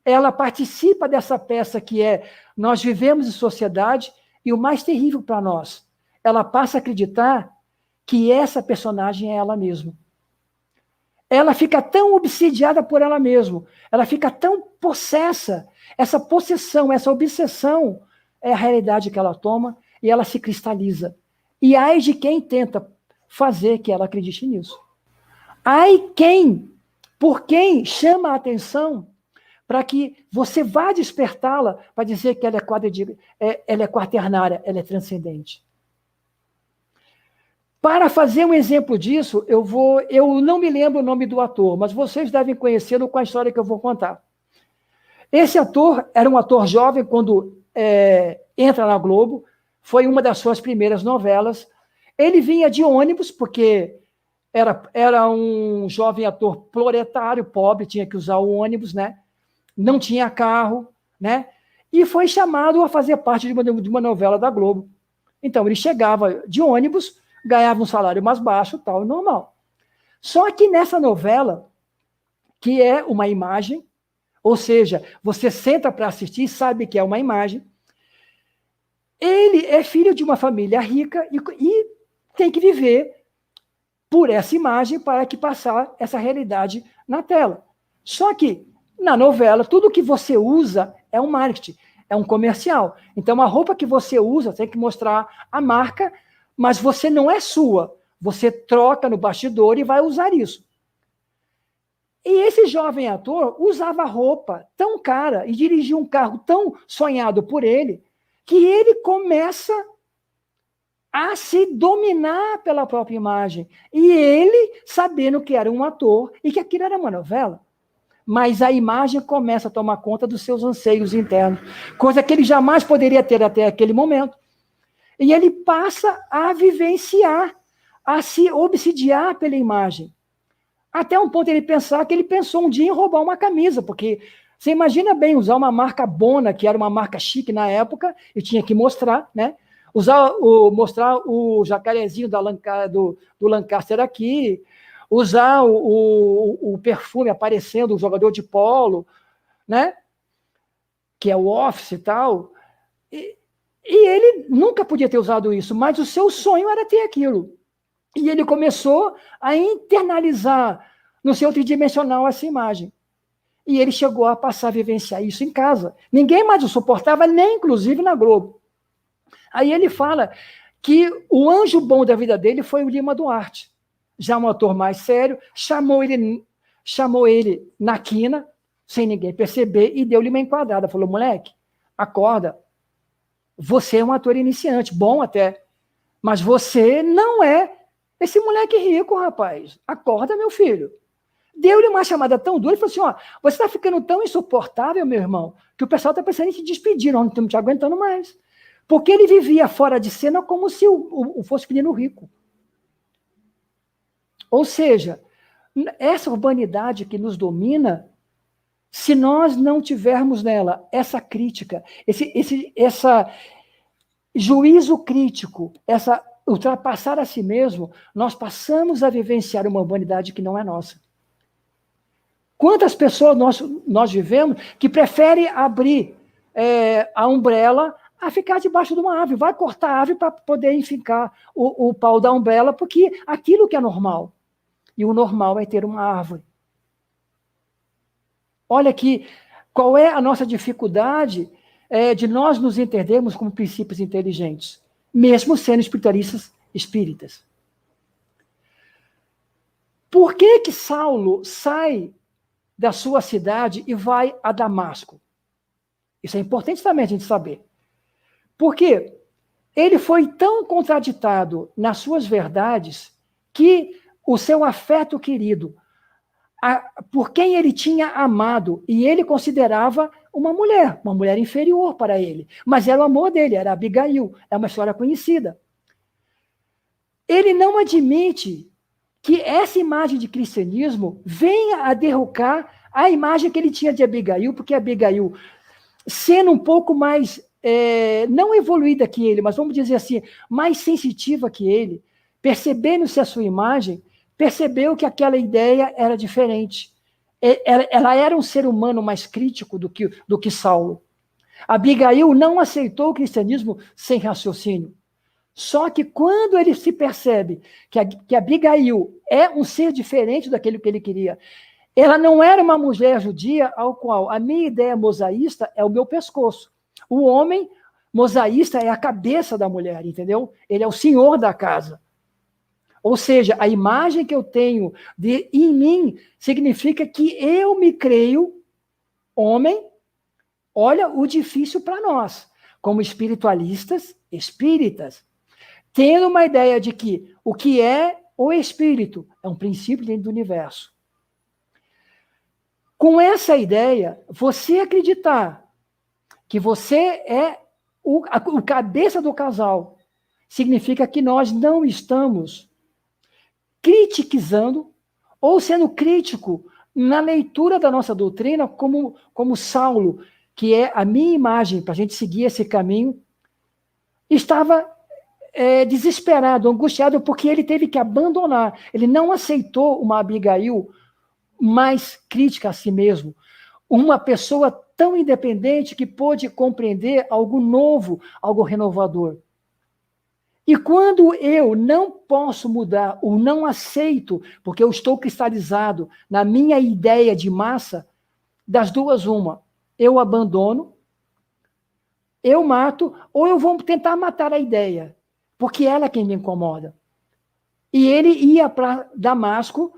ela participa dessa peça que é nós vivemos em sociedade, e o mais terrível para nós, ela passa a acreditar que essa personagem é ela mesma. Ela fica tão obsidiada por ela mesma, ela fica tão possessa, essa possessão, essa obsessão é a realidade que ela toma e ela se cristaliza. E ai de quem tenta fazer que ela acredite nisso. Ai por quem chama a atenção para que você vá despertá-la para dizer que ela é quaternária, ela é transcendente. Para fazer um exemplo disso, eu não me lembro o nome do ator, mas vocês devem conhecê-lo com a história que eu vou contar. Esse ator era um ator jovem quando entra na Globo, foi uma das suas primeiras novelas. Ele vinha de ônibus, porque era um jovem ator proletário, pobre, tinha que usar o ônibus, né? Não tinha carro, né? E foi chamado a fazer parte de uma novela da Globo. Então, ele chegava de ônibus, ganhava um salário mais baixo, tal, normal. Só que nessa novela, que é uma imagem, ou seja, você senta para assistir e sabe que é uma imagem, ele é filho de uma família rica e tem que viver por essa imagem para que passar essa realidade na tela. Só que, na novela, tudo que você usa é um marketing, é um comercial. Então, a roupa que você usa tem que mostrar a marca, mas você não é sua. Você troca no bastidor e vai usar isso. E esse jovem ator usava roupa tão cara e dirigia um carro tão sonhado por ele, que ele começa a se dominar pela própria imagem. E ele, sabendo que era um ator e que aquilo era uma novela, mas a imagem começa a tomar conta dos seus anseios internos, coisa que ele jamais poderia ter até aquele momento. E ele passa a vivenciar, a se obsidiar pela imagem. Até um ponto ele pensar que ele pensou um dia em roubar uma camisa, porque você imagina bem usar uma marca Bona, que era uma marca chique na época, e tinha que mostrar, né? Mostrar o jacarezinho do Lancaster aqui, usar o perfume aparecendo, o jogador de polo, né? Que é o Office e tal. E ele nunca podia ter usado isso, mas o seu sonho era ter aquilo. E ele começou a internalizar no seu tridimensional essa imagem. E ele chegou a passar a vivenciar isso em casa. Ninguém mais o suportava, nem inclusive na Globo. Aí ele fala que o anjo bom da vida dele foi o Lima Duarte, já um ator mais sério, chamou ele na quina, sem ninguém perceber, e deu-lhe uma enquadrada. Falou, moleque, acorda, você é um ator iniciante, bom até, mas você não é esse moleque rico, rapaz. Acorda, meu filho. Deu-lhe uma chamada tão dura e falou assim, ó, você está ficando tão insuportável, meu irmão, que o pessoal está pensando em te despedir, nós não estamos te aguentando mais. Porque ele vivia fora de cena como se fosse menino rico. Ou seja, essa urbanidade que nos domina, se nós não tivermos nela essa crítica, esse juízo crítico, essa ultrapassar a si mesmo, nós passamos a vivenciar uma urbanidade que não é nossa. Quantas pessoas nós vivemos que preferem abrir a umbrella a ficar debaixo de uma árvore, vai cortar a árvore para poder enfincar o pau da umbrella, porque aquilo que é normal. E o normal é ter uma árvore. Olha aqui, qual é a nossa dificuldade de nós nos entendermos como princípios inteligentes, mesmo sendo espiritualistas espíritas. Por que Saulo sai da sua cidade e vai a Damasco? Isso é importante também a gente saber. Porque ele foi tão contraditado nas suas verdades que o seu afeto querido, por quem ele tinha amado, e ele considerava uma mulher inferior para ele, mas era o amor dele, era Abigail, é uma história conhecida. Ele não admite que essa imagem de cristianismo venha a derrocar a imagem que ele tinha de Abigail, porque Abigail, sendo um pouco mais, não evoluída que ele, mas vamos dizer assim, mais sensitiva que ele, percebendo-se a sua imagem, percebeu que aquela ideia era diferente. Ela era um ser humano mais crítico do que Saulo. Abigail não aceitou o cristianismo sem raciocínio. Só que quando ele se percebe que Abigail é um ser diferente daquele que ele queria, ela não era uma mulher judia ao qual a minha ideia mosaísta é o meu pescoço. O homem mosaísta é a cabeça da mulher, entendeu? Ele é o senhor da casa. Ou seja, a imagem que eu tenho em mim significa que eu me creio homem. Olha o difícil para nós, como espiritualistas, espíritas, tendo uma ideia de que o que é o espírito é um princípio dentro do universo. Com essa ideia, você acreditar que você é o cabeça do casal, significa que nós não estamos criticizando ou sendo crítico na leitura da nossa doutrina, como Saulo, que é a minha imagem, para a gente seguir esse caminho, estava desesperado, angustiado, porque ele teve que abandonar. Ele não aceitou uma Abigail mais crítica a si mesmo, uma pessoa tão independente que pôde compreender algo novo, algo renovador. E quando eu não posso mudar, ou não aceito, porque eu estou cristalizado na minha ideia de massa, das duas uma, eu abandono, eu mato, ou eu vou tentar matar a ideia, porque ela é quem me incomoda. E ele ia para Damasco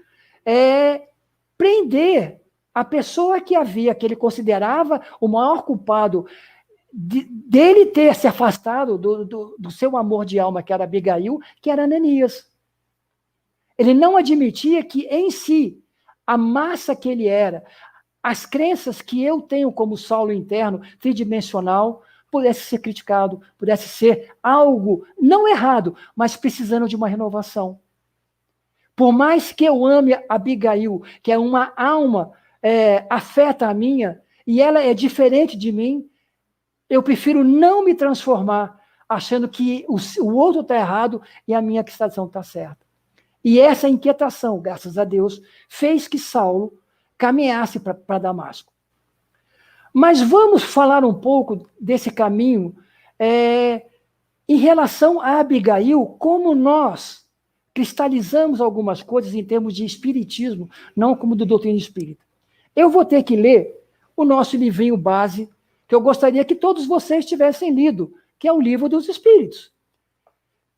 prender a pessoa que ele considerava o maior culpado dele ter se afastado do seu amor de alma, que era Abigail, que era Ananias. Ele não admitia que, em si, a massa que ele era, as crenças que eu tenho como Saulo interno, tridimensional, pudesse ser criticado, pudesse ser algo não errado, mas precisando de uma renovação. Por mais que eu ame Abigail, que é uma alma, afeta a minha, e ela é diferente de mim, eu prefiro não me transformar, achando que o outro está errado e a minha cristalização está certa. E essa inquietação, graças a Deus, fez que Saulo caminhasse para Damasco. Mas vamos falar um pouco desse caminho em relação a Abigail, como nós cristalizamos algumas coisas em termos de espiritismo, não como do doutrina espírita. Eu vou ter que ler o nosso livrinho base, que eu gostaria que todos vocês tivessem lido, que é o Livro dos Espíritos.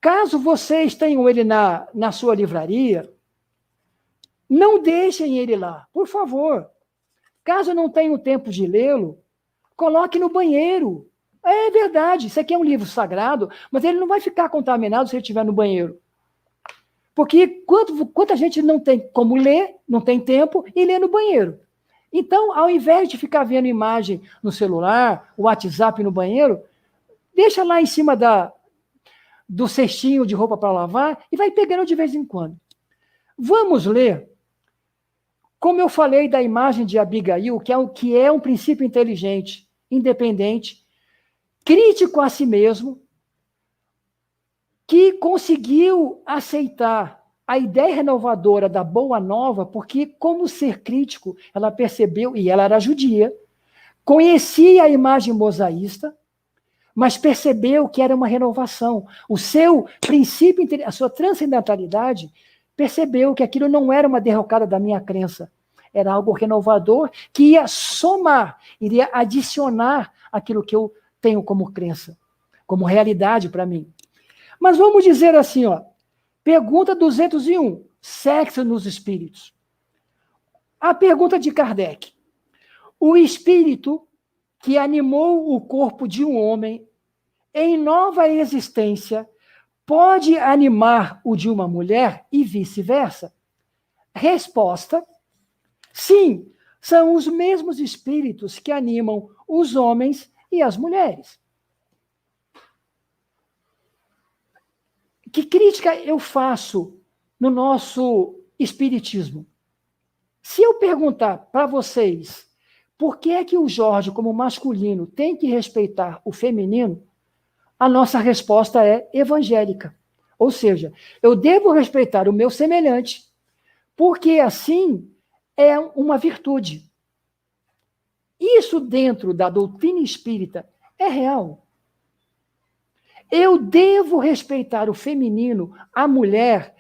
Caso vocês tenham ele na sua livraria, não deixem ele lá, por favor. Caso não tenham tempo de lê-lo, coloque no banheiro. É verdade, isso aqui é um livro sagrado, mas ele não vai ficar contaminado se ele estiver no banheiro. Porque quanta gente não tem como ler, não tem tempo, e lê no banheiro. Então, ao invés de ficar vendo imagem no celular, o WhatsApp no banheiro, deixa lá em cima do cestinho de roupa para lavar e vai pegando de vez em quando. Vamos ler, como eu falei da imagem de Abigail, que é um princípio inteligente, independente, crítico a si mesmo, que conseguiu aceitar a ideia renovadora da Boa Nova, porque, como ser crítico, ela percebeu, e ela era judia, conhecia a imagem mosaísta, mas percebeu que era uma renovação. O seu princípio, a sua transcendentalidade, percebeu que aquilo não era uma derrocada da minha crença, era algo renovador que ia somar, iria adicionar aquilo que eu tenho como crença, como realidade para mim. Mas vamos dizer assim, pergunta 201, sexo nos espíritos. A pergunta de Kardec. O espírito que animou o corpo de um homem em nova existência pode animar o de uma mulher e vice-versa? Resposta. Sim, são os mesmos espíritos que animam os homens e as mulheres. Que crítica eu faço no nosso espiritismo? Se eu perguntar para vocês por que é que o Jorge, como masculino, tem que respeitar o feminino, a nossa resposta é evangélica. Ou seja, eu devo respeitar o meu semelhante, porque assim é uma virtude. Isso dentro da doutrina espírita é real. Eu devo respeitar o feminino, a mulher,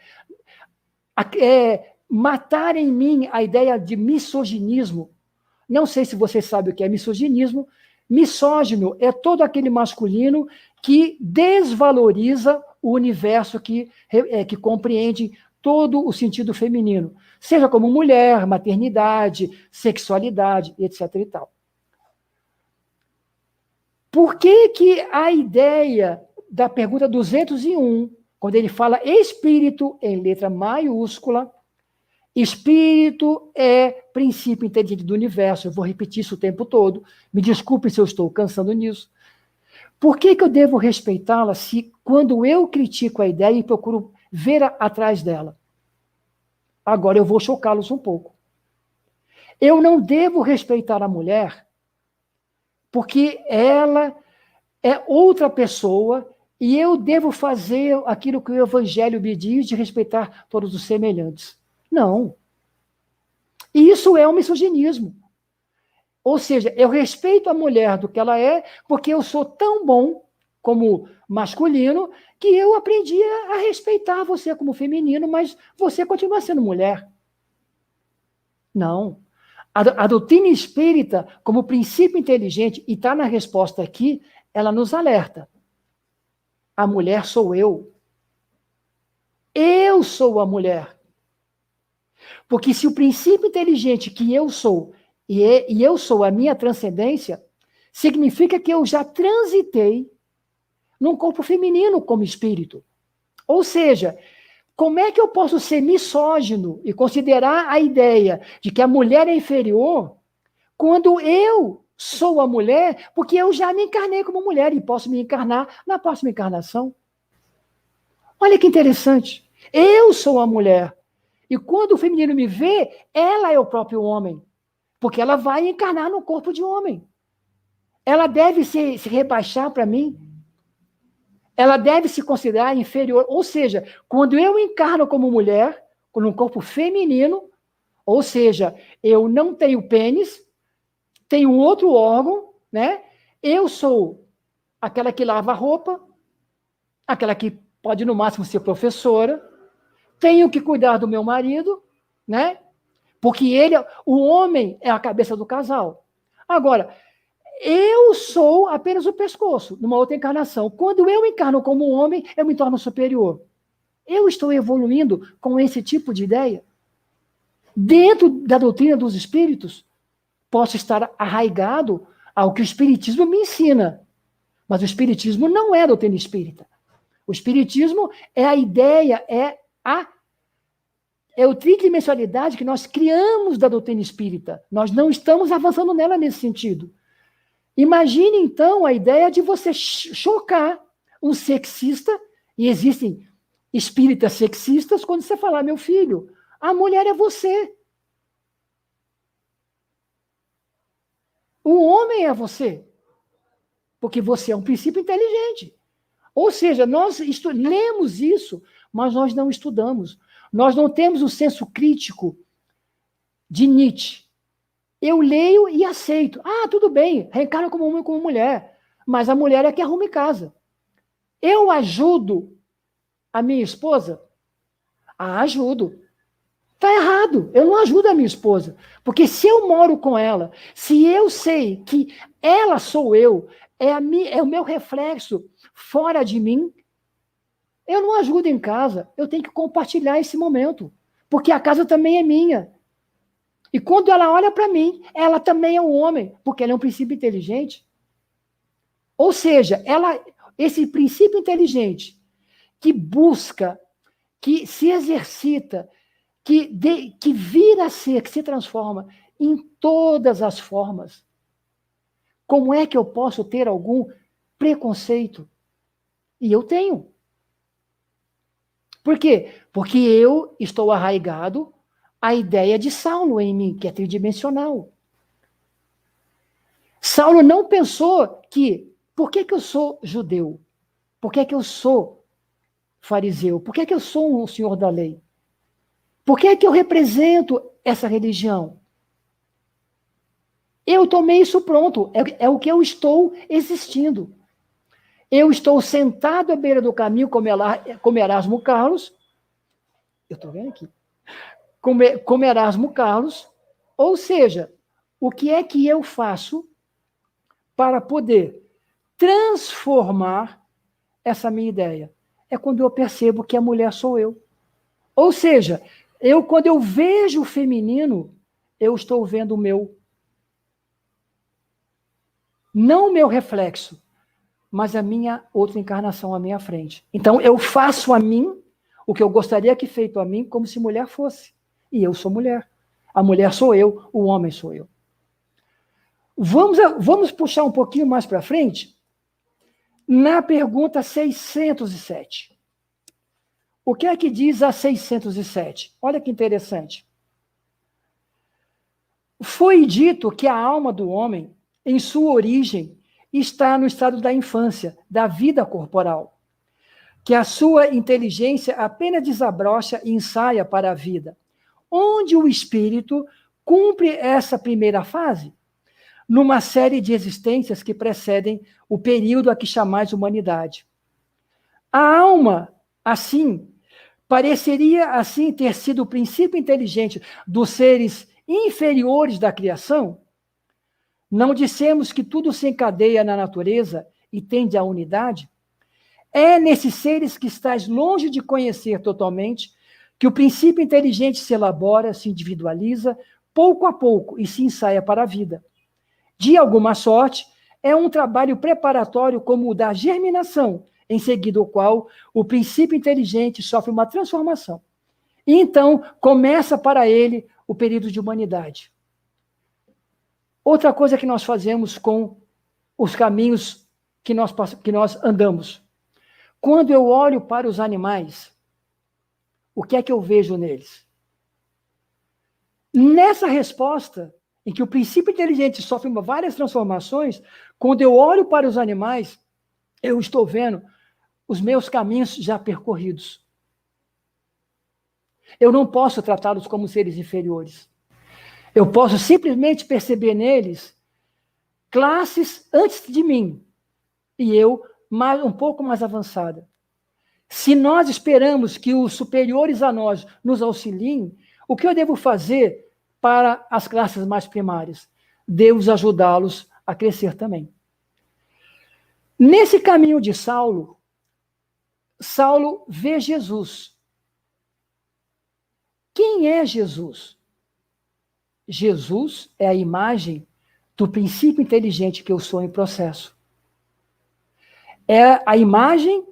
matar em mim a ideia de misoginismo. Não sei se você sabe o que é misoginismo. Misógino é todo aquele masculino que desvaloriza o universo que compreende todo o sentido feminino, seja como mulher, maternidade, sexualidade, etc. e tal. Por que a ideia da pergunta 201, quando ele fala espírito em letra maiúscula, espírito é princípio inteligente do universo, eu vou repetir isso o tempo todo, me desculpe se eu estou cansando nisso. Por que eu devo respeitá-la se, quando eu critico a ideia e procuro ver atrás dela? Agora eu vou chocá-los um pouco. Eu não devo respeitar a mulher porque ela é outra pessoa e eu devo fazer aquilo que o Evangelho me diz de respeitar todos os semelhantes. Não. Isso é um misoginismo. Ou seja, eu respeito a mulher do que ela é, porque eu sou tão bom como masculino que eu aprendi a respeitar você como feminino, mas você continua sendo mulher. Não. A doutrina espírita, como princípio inteligente, e está na resposta aqui, ela nos alerta. A mulher sou eu. Eu sou a mulher. Porque se o princípio inteligente que eu sou, e eu sou a minha transcendência, significa que eu já transitei num corpo feminino como espírito. Ou seja, como é que eu posso ser misógino e considerar a ideia de que a mulher é inferior quando eu sou a mulher, porque eu já me encarnei como mulher e posso me encarnar na próxima encarnação? Olha que interessante. Eu sou a mulher. E quando o feminino me vê, ela é o próprio homem. Porque ela vai encarnar no corpo de homem. Ela deve se rebaixar para mim. Ela deve se considerar inferior. Ou seja, quando eu encarno como mulher, com um corpo feminino, ou seja, eu não tenho pênis, tenho outro órgão, né? Eu sou aquela que lava a roupa, aquela que pode, no máximo, ser professora, tenho que cuidar do meu marido, né? Porque o homem é a cabeça do casal. Agora, eu sou apenas o pescoço, numa outra encarnação. Quando eu encarno como homem, eu me torno superior. Eu estou evoluindo com esse tipo de ideia? Dentro da doutrina dos espíritos, posso estar arraigado ao que o espiritismo me ensina. Mas o espiritismo não é a doutrina espírita. O espiritismo é a ideia, é a tridimensionalidade que nós criamos da doutrina espírita. Nós não estamos avançando nela nesse sentido. Imagine, então, a ideia de você chocar um sexista, e existem espíritas sexistas, quando você falar, meu filho, a mulher é você. O homem é você. Porque você é um princípio inteligente. Ou seja, nós lemos isso, mas nós não estudamos. Nós não temos o senso crítico de Nietzsche. Eu leio e aceito. Ah, tudo bem, reencarno como homem e como mulher. Mas a mulher é que arruma em casa. Eu ajudo a minha esposa? Ah, ajudo. Está errado. Eu não ajudo a minha esposa. Porque se eu moro com ela, se eu sei que ela sou eu, é o meu reflexo fora de mim, eu não ajudo em casa. Eu tenho que compartilhar esse momento. Porque a casa também é minha. E quando ela olha para mim, ela também é um homem, porque ela é um princípio inteligente. Ou seja, esse princípio inteligente que busca, que se exercita que vira a ser, que se transforma em todas as formas. Como é que eu posso ter algum preconceito? E eu tenho. Por quê? Porque eu estou arraigado à ideia de Saulo em mim, que é tridimensional. Saulo não pensou que, por que eu sou judeu? Por que eu sou fariseu? Por que eu sou um senhor da lei? Por que eu represento essa religião? Eu tomei isso pronto, é o que eu estou existindo. Eu estou sentado à beira do caminho, como Erasmo Carlos, eu estou vendo aqui, como Erasmo Carlos, ou seja, o que é que eu faço para poder transformar essa minha ideia? É quando eu percebo que a mulher sou eu. Ou seja, quando eu vejo o feminino, eu estou vendo o meu. Não o meu reflexo, mas a minha outra encarnação à minha frente. Então, eu faço a mim o que eu gostaria que feito a mim, como se mulher fosse. E eu sou mulher. A mulher sou eu, o homem sou eu. Vamos puxar um pouquinho mais para frente, na pergunta 607. O que é que diz a 607? Olha que interessante. Foi dito que a alma do homem, em sua origem, está no estado da infância, da vida corporal, que a sua inteligência apenas desabrocha e ensaia para a vida, onde o espírito cumpre essa primeira fase, numa série de existências que precedem o período a que chamais humanidade. A alma, assim, pareceria assim ter sido o princípio inteligente dos seres inferiores da criação. Não dissemos que tudo se encadeia na natureza e tende à unidade? É nesses seres que estás longe de conhecer totalmente que o princípio inteligente se elabora, se individualiza, pouco a pouco, e se ensaia para a vida. De alguma sorte, é um trabalho preparatório como o da germinação, em seguida ao qual o princípio inteligente sofre uma transformação. E então começa para ele o período de humanidade. Outra coisa que nós fazemos com os caminhos que nós andamos. Quando eu olho para os animais, o que é que eu vejo neles? Nessa resposta, em que o princípio inteligente sofre várias transformações, quando eu olho para os animais, eu estou vendo os meus caminhos já percorridos. Eu não posso tratá-los como seres inferiores. Eu posso simplesmente perceber neles classes antes de mim, e eu um pouco mais avançada. Se nós esperamos que os superiores a nós nos auxiliem, o que eu devo fazer para as classes mais primárias? Devo ajudá-los a crescer também. Nesse caminho de Saulo, Saulo vê Jesus. Quem é Jesus? Jesus é a imagem do princípio inteligente que eu sou em processo. É a imagem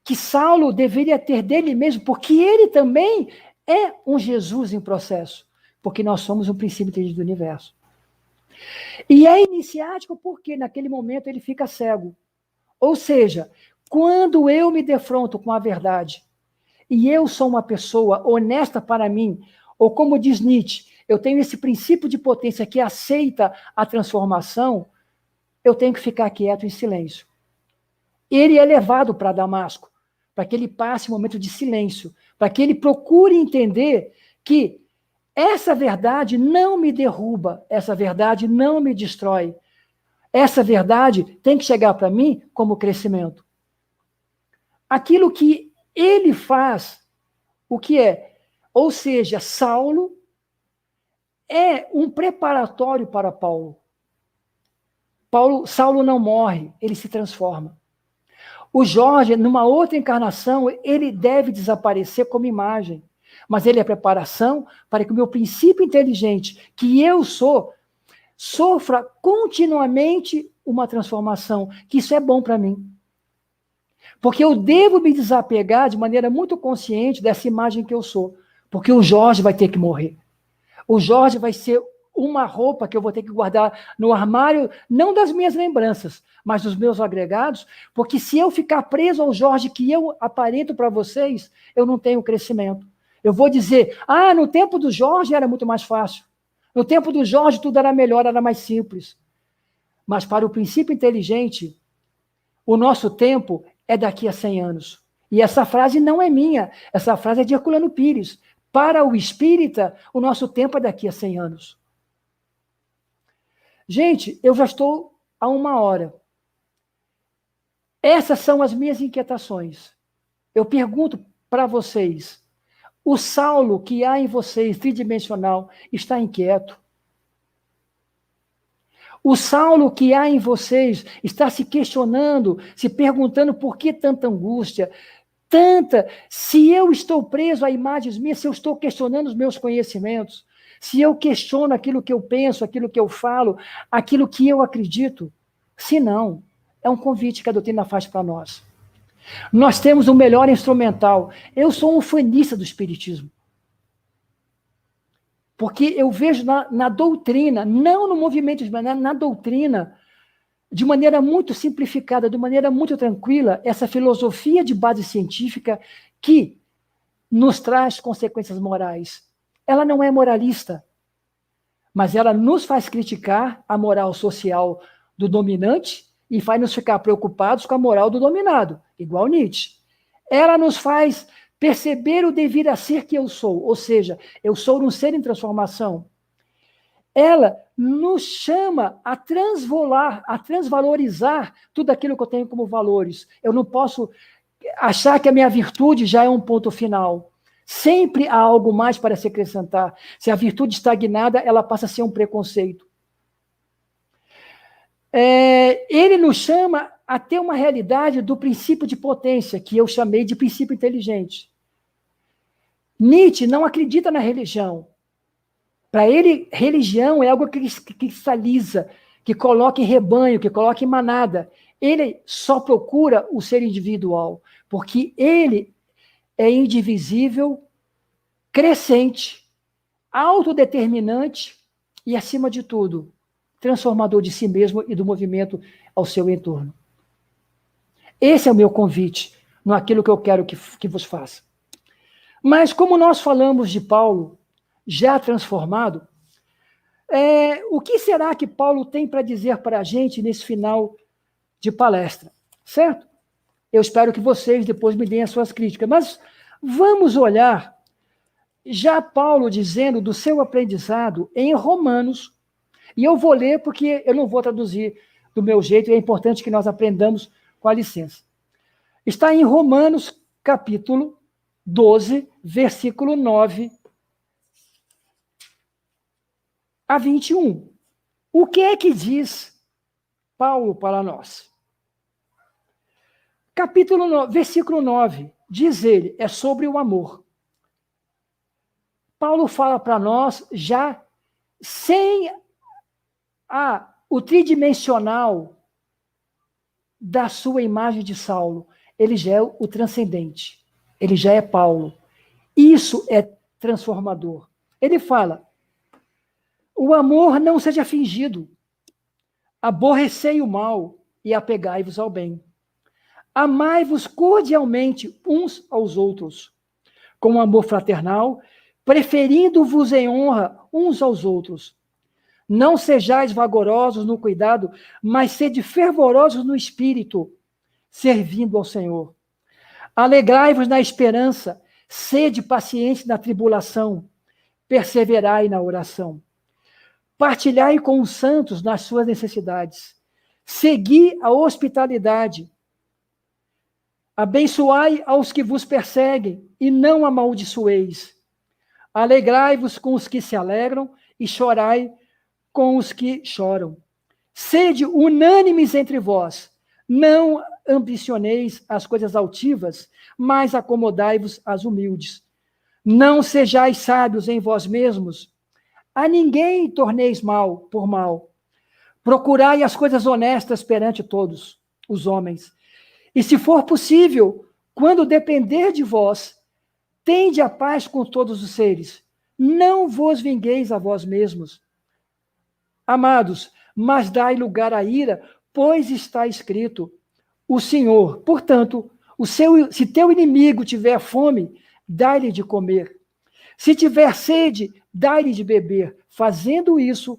que Saulo deveria ter dele mesmo, porque ele também é um Jesus em processo, porque nós somos um princípio inteligente do universo. E é iniciático porque naquele momento ele fica cego. Ou seja, quando eu me defronto com a verdade, e eu sou uma pessoa honesta para mim, ou como diz Nietzsche, eu tenho esse princípio de potência que aceita a transformação, eu tenho que ficar quieto em silêncio. Ele é levado para Damasco, para que ele passe um momento de silêncio, para que ele procure entender que essa verdade não me derruba, essa verdade não me destrói. Essa verdade tem que chegar para mim como crescimento. Aquilo que ele faz, o que é? Ou seja, Saulo é um preparatório para Paulo. Saulo não morre, ele se transforma. O Jorge, numa outra encarnação, ele deve desaparecer como imagem, mas ele é preparação para que o meu princípio inteligente, que eu sou, sofra continuamente uma transformação, que isso é bom para mim. Porque eu devo me desapegar de maneira muito consciente dessa imagem que eu sou. Porque o Jorge vai ter que morrer. O Jorge vai ser uma roupa que eu vou ter que guardar no armário, não das minhas lembranças, mas dos meus agregados, porque se eu ficar preso ao Jorge que eu aparento para vocês, eu não tenho crescimento. Eu vou dizer, no tempo do Jorge era muito mais fácil. No tempo do Jorge tudo era melhor, era mais simples. Mas para o princípio inteligente, o nosso tempo é daqui a 100 anos. E essa frase não é minha, essa frase é de Herculano Pires. Para o espírita, o nosso tempo é daqui a 100 anos. Gente, eu já estou há 1 hora. Essas são as minhas inquietações. Eu pergunto para vocês, o Saulo que há em vocês, tridimensional, está inquieto? O Saulo que há em vocês está se questionando, se perguntando por que tanta angústia, se eu estou preso a imagens minhas, se eu estou questionando os meus conhecimentos, se eu questiono aquilo que eu penso, aquilo que eu falo, aquilo que eu acredito, se não, é um convite que a doutrina faz para nós. Nós temos o melhor instrumental. Eu sou um fanista do espiritismo. Porque eu vejo na doutrina, não no movimento, na doutrina, de maneira muito simplificada, de maneira muito tranquila, essa filosofia de base científica que nos traz consequências morais. Ela não é moralista, mas ela nos faz criticar a moral social do dominante e faz nos ficar preocupados com a moral do dominado, igual Nietzsche. Ela nos faz perceber o devir a ser que eu sou, ou seja, eu sou um ser em transformação. Ela nos chama a transvalorizar tudo aquilo que eu tenho como valores. Eu não posso achar que a minha virtude já é um ponto final. Sempre há algo mais para se acrescentar. Se a virtude estagnada, ela passa a ser um preconceito. Ele nos chama a ter uma realidade do princípio de potência, que eu chamei de princípio inteligente. Nietzsche não acredita na religião. Para ele, religião é algo que cristaliza, que coloca em rebanho, que coloca em manada. Ele só procura o ser individual, porque ele é indivisível, crescente, autodeterminante e, acima de tudo, transformador de si mesmo e do movimento ao seu entorno. Esse é o meu convite, não é aquilo que eu quero que vos faça. Mas como nós falamos de Paulo, já transformado, o que será que Paulo tem para dizer para a gente nesse final de palestra? Certo? Eu espero que vocês depois me deem as suas críticas, mas vamos olhar já Paulo dizendo do seu aprendizado em Romanos, e eu vou ler porque eu não vou traduzir do meu jeito, e é importante que nós aprendamos com a licença. Está em Romanos, capítulo 12, versículo 9 a 21. O que é que diz Paulo para nós? Capítulo 9, versículo 9, diz ele, é sobre o amor. Paulo fala para nós já sem o tridimensional da sua imagem de Saulo. Ele já é o transcendente. Ele já é Paulo. Isso é transformador. Ele fala, o amor não seja fingido. Aborrecei o mal e apegai-vos ao bem. Amai-vos cordialmente uns aos outros, com amor fraternal, preferindo-vos em honra uns aos outros. Não sejais vagarosos no cuidado, mas sede fervorosos no espírito, servindo ao Senhor. Alegrai-vos na esperança, sede pacientes na tribulação, perseverai na oração. Partilhai com os santos nas suas necessidades. Segui a hospitalidade. Abençoai aos que vos perseguem e não amaldiçoeis. Alegrai-vos com os que se alegram e chorai com os que choram. Sede unânimes entre vós. Não ambicioneis as coisas altivas, mas acomodai-vos às humildes. Não sejais sábios em vós mesmos. A ninguém torneis mal por mal. Procurai as coisas honestas perante todos os homens. E se for possível, quando depender de vós, tende a paz com todos os seres. Não vos vingueis a vós mesmos, amados, mas dai lugar à ira, pois está escrito: o Senhor, portanto, se teu inimigo tiver fome, dai-lhe de comer. Se tiver sede, dai-lhe de beber. Fazendo isso,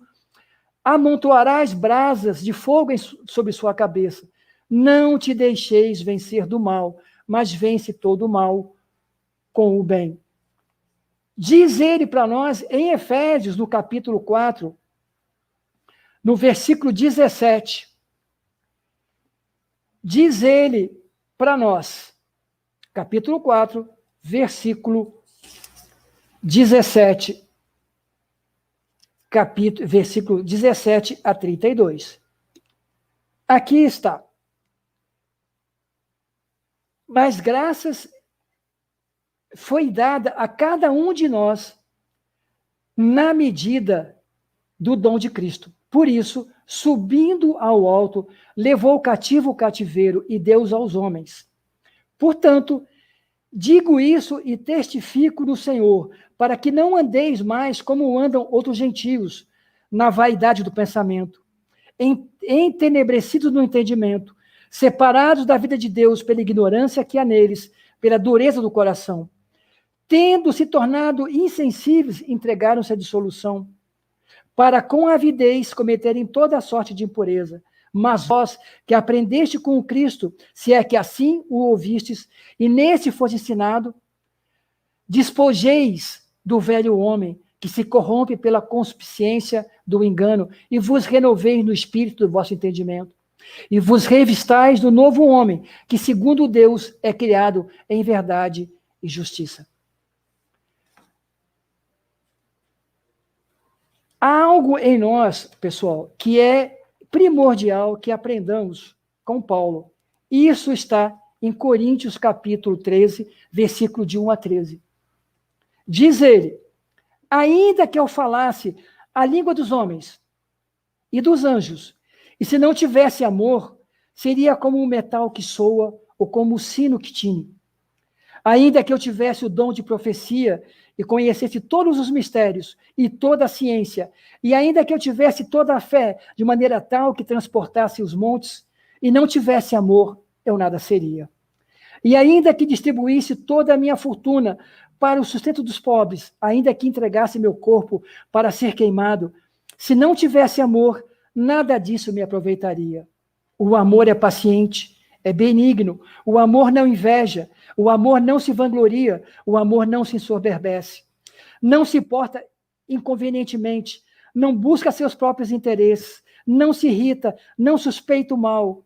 amontoarás brasas de fogo sobre sua cabeça. Não te deixeis vencer do mal, mas vence todo o mal com o bem. Diz ele para nós em Efésios, no capítulo 4, no versículo 17. Diz ele para nós, capítulo 4, versículo 17. Versículo 17 a 32. Aqui está. Mas graças foi dada a cada um de nós na medida do dom de Cristo. Por isso, subindo ao alto, levou cativo o cativeiro e deu-os aos homens. Portanto, digo isso e testifico no Senhor, para que não andeis mais como andam outros gentios, na vaidade do pensamento, entenebrecidos no entendimento, separados da vida de Deus pela ignorância que há neles, pela dureza do coração. Tendo se tornado insensíveis, entregaram-se à dissolução, para com avidez cometerem toda a sorte de impureza. Mas vós, que aprendeste com o Cristo, se é que assim o ouvistes, e nesse fosse ensinado, despojeis do velho homem, que se corrompe pela concupiscência do engano, e vos renoveis no espírito do vosso entendimento. E vos revistais do novo homem, que segundo Deus é criado em verdade e justiça. Há algo em nós, pessoal, que é primordial que aprendamos com Paulo. Isso está em Coríntios capítulo 13, versículo de 1 a 13. Diz ele: ainda que eu falasse a língua dos homens e dos anjos, e se não tivesse amor, seria como um metal que soa ou como o sino que tine. Ainda que eu tivesse o dom de profecia e conhecesse todos os mistérios e toda a ciência, e ainda que eu tivesse toda a fé de maneira tal que transportasse os montes, e não tivesse amor, eu nada seria. E ainda que distribuísse toda a minha fortuna para o sustento dos pobres, ainda que entregasse meu corpo para ser queimado, se não tivesse amor, nada disso me aproveitaria. O amor é paciente, é benigno, o amor não inveja, o amor não se vangloria, o amor não se ensoberbece, não se porta inconvenientemente, não busca seus próprios interesses, não se irrita, não suspeita o mal.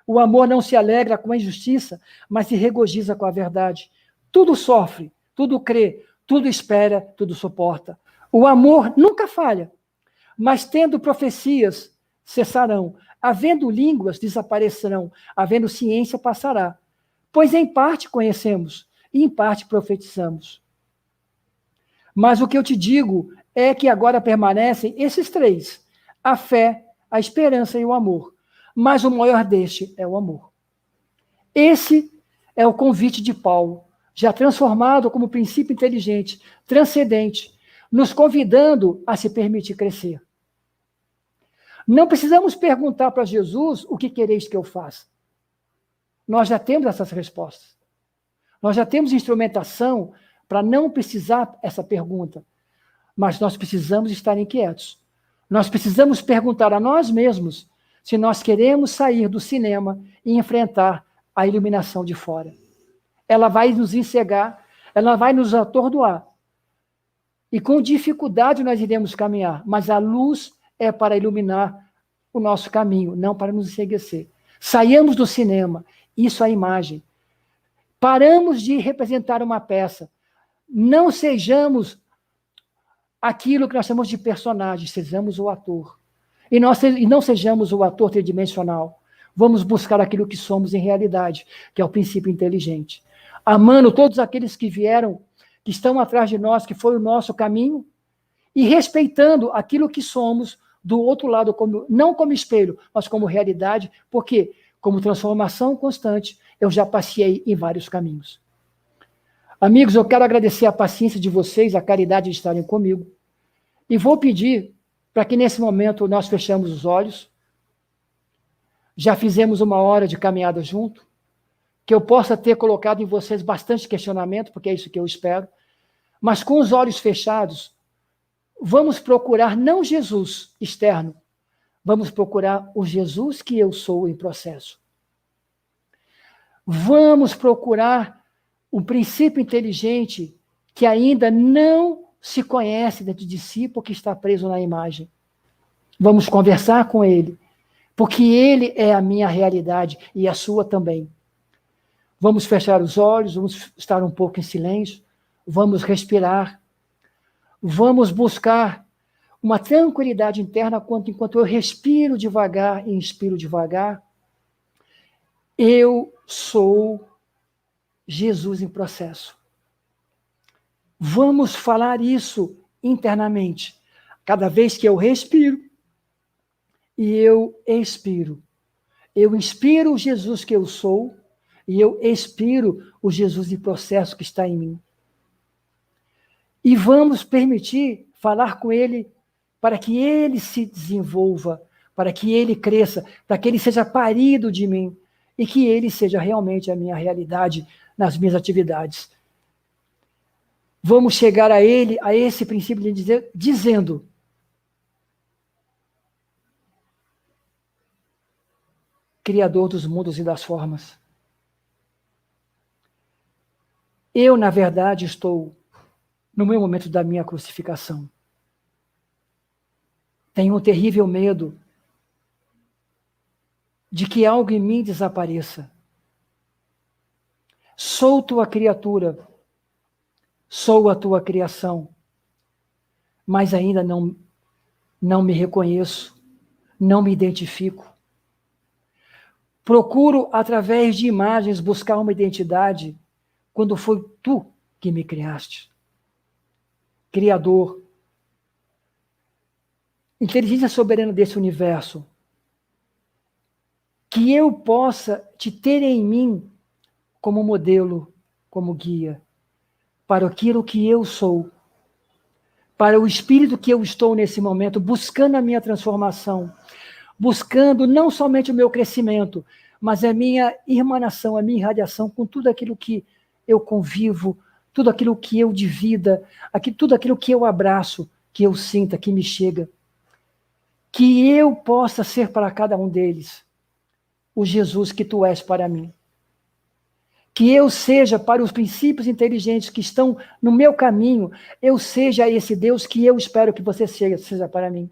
O amor não se alegra com a injustiça, mas se regozija com a verdade. Tudo sofre, tudo crê, tudo espera, tudo suporta. O amor nunca falha, mas tendo profecias, cessarão. Havendo línguas, desaparecerão. Havendo ciência, passará. Pois em parte conhecemos, e em parte profetizamos. Mas o que eu te digo é que agora permanecem esses três: a fé, a esperança e o amor. Mas o maior deste é o amor. Esse é o convite de Paulo, já transformado como princípio inteligente, transcendente, nos convidando a se permitir crescer. Não precisamos perguntar para Jesus o que quereis que eu faça. Nós já temos essas respostas. Nós já temos instrumentação para não precisar essa pergunta. Mas nós precisamos estar inquietos. Nós precisamos perguntar a nós mesmos se nós queremos sair do cinema e enfrentar a iluminação de fora. Ela vai nos encegar, ela vai nos atordoar. E com dificuldade nós iremos caminhar, mas a luz é para iluminar o nosso caminho, não para nos enceguecer. Saiamos do cinema, isso é a imagem. Paramos de representar uma peça. Não sejamos aquilo que nós chamamos de personagem, sejamos o ator. E não sejamos o ator tridimensional. Vamos buscar aquilo que somos em realidade, que é o princípio inteligente. Amando todos aqueles que vieram, que estão atrás de nós, que foi o nosso caminho, e respeitando aquilo que somos do outro lado, não como espelho, mas como realidade, porque como transformação constante, eu já passei em vários caminhos. Amigos, eu quero agradecer a paciência de vocês, a caridade de estarem comigo, e vou pedir para que nesse momento nós fechamos os olhos. Já fizemos 1 hora de caminhada junto, que eu possa ter colocado em vocês bastante questionamento, porque é isso que eu espero, mas com os olhos fechados, vamos procurar não Jesus externo, vamos procurar o Jesus que eu sou em processo. Vamos procurar um princípio inteligente que ainda não se conhece dentro de si, porque está preso na imagem. Vamos conversar com ele, porque ele é a minha realidade e a sua também. Vamos fechar os olhos, vamos estar um pouco em silêncio, vamos respirar, vamos buscar uma tranquilidade interna enquanto eu respiro devagar e inspiro devagar. Eu sou Jesus em processo. Vamos falar isso internamente. Cada vez que eu respiro e eu expiro. Eu inspiro o Jesus que eu sou e eu expiro o Jesus em processo que está em mim. E vamos permitir falar com ele para que ele se desenvolva, para que ele cresça, para que ele seja parido de mim e que ele seja realmente a minha realidade nas minhas atividades. Vamos chegar a ele, a esse princípio de dizer, dizendo: Criador dos mundos e das formas, eu, na verdade, estou no meu momento da minha crucificação. Tenho um terrível medo de que algo em mim desapareça. Sou tua criatura, sou a tua criação, mas ainda não me reconheço, não me identifico. Procuro, através de imagens, buscar uma identidade, quando foi tu que me criaste. Criador, inteligência soberana desse universo, que eu possa te ter em mim como modelo, como guia, para aquilo que eu sou, para o espírito que eu estou nesse momento, buscando a minha transformação, buscando não somente o meu crescimento, mas a minha irmanação, a minha irradiação com tudo aquilo que eu convivo, tudo aquilo que eu divida, tudo aquilo que eu abraço, que eu sinta, que me chega. Que eu possa ser para cada um deles o Jesus que tu és para mim. Que eu seja para os princípios inteligentes que estão no meu caminho, eu seja esse Deus que eu espero que você seja para mim.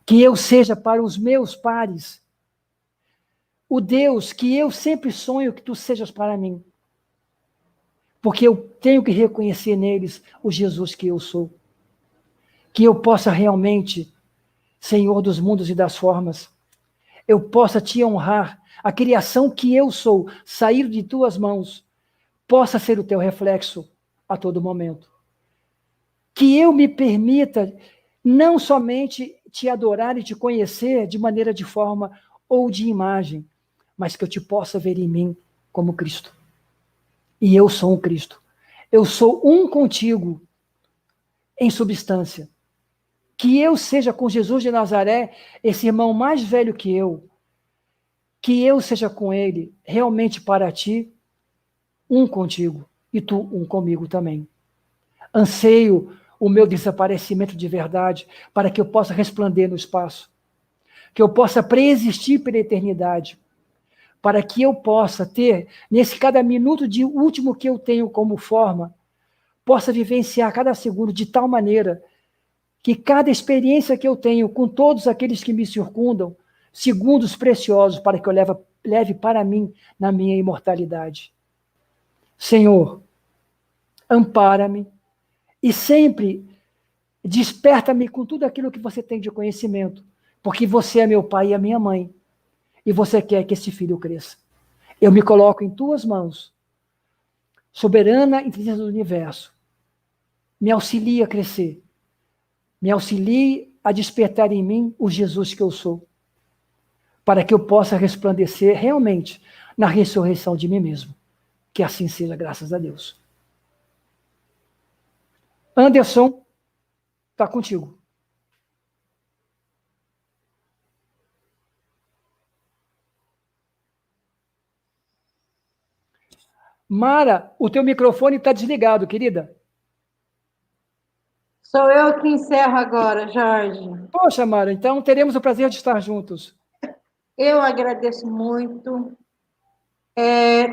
Que eu seja para os meus pares o Deus que eu sempre sonho que tu sejas para mim. Porque eu tenho que reconhecer neles o Jesus que eu sou. Que eu possa realmente, Senhor dos mundos e das formas, eu possa te honrar, a criação que eu sou, sair de tuas mãos, possa ser o teu reflexo a todo momento. Que eu me permita não somente te adorar e te conhecer de maneira de forma ou de imagem, mas que eu te possa ver em mim como Cristo. E eu sou um Cristo. Eu sou um contigo em substância. Que eu seja com Jesus de Nazaré, esse irmão mais velho que eu seja com ele, realmente para ti, um contigo, e tu um comigo também. Anseio o meu desaparecimento de verdade, para que eu possa resplandecer no espaço, que eu possa preexistir pela eternidade, para que eu possa ter, nesse cada minuto de último que eu tenho como forma, possa vivenciar cada segundo de tal maneira que cada experiência que eu tenho com todos aqueles que me circundam, segundos preciosos para que eu leve para mim na minha imortalidade. Senhor, ampara-me e sempre desperta-me com tudo aquilo que você tem de conhecimento, porque você é meu pai e a minha mãe, e você quer que esse filho cresça. Eu me coloco em tuas mãos, soberana inteligência do universo. Me auxilie a crescer, me auxilie a despertar em mim o Jesus que eu sou, para que eu possa resplandecer realmente na ressurreição de mim mesmo. Que assim seja, graças a Deus. Anderson, está contigo. Mara, o teu microfone está desligado, querida. Sou eu que encerro agora, Jorge. Poxa, Mara, então teremos o prazer de estar juntos. Eu agradeço muito.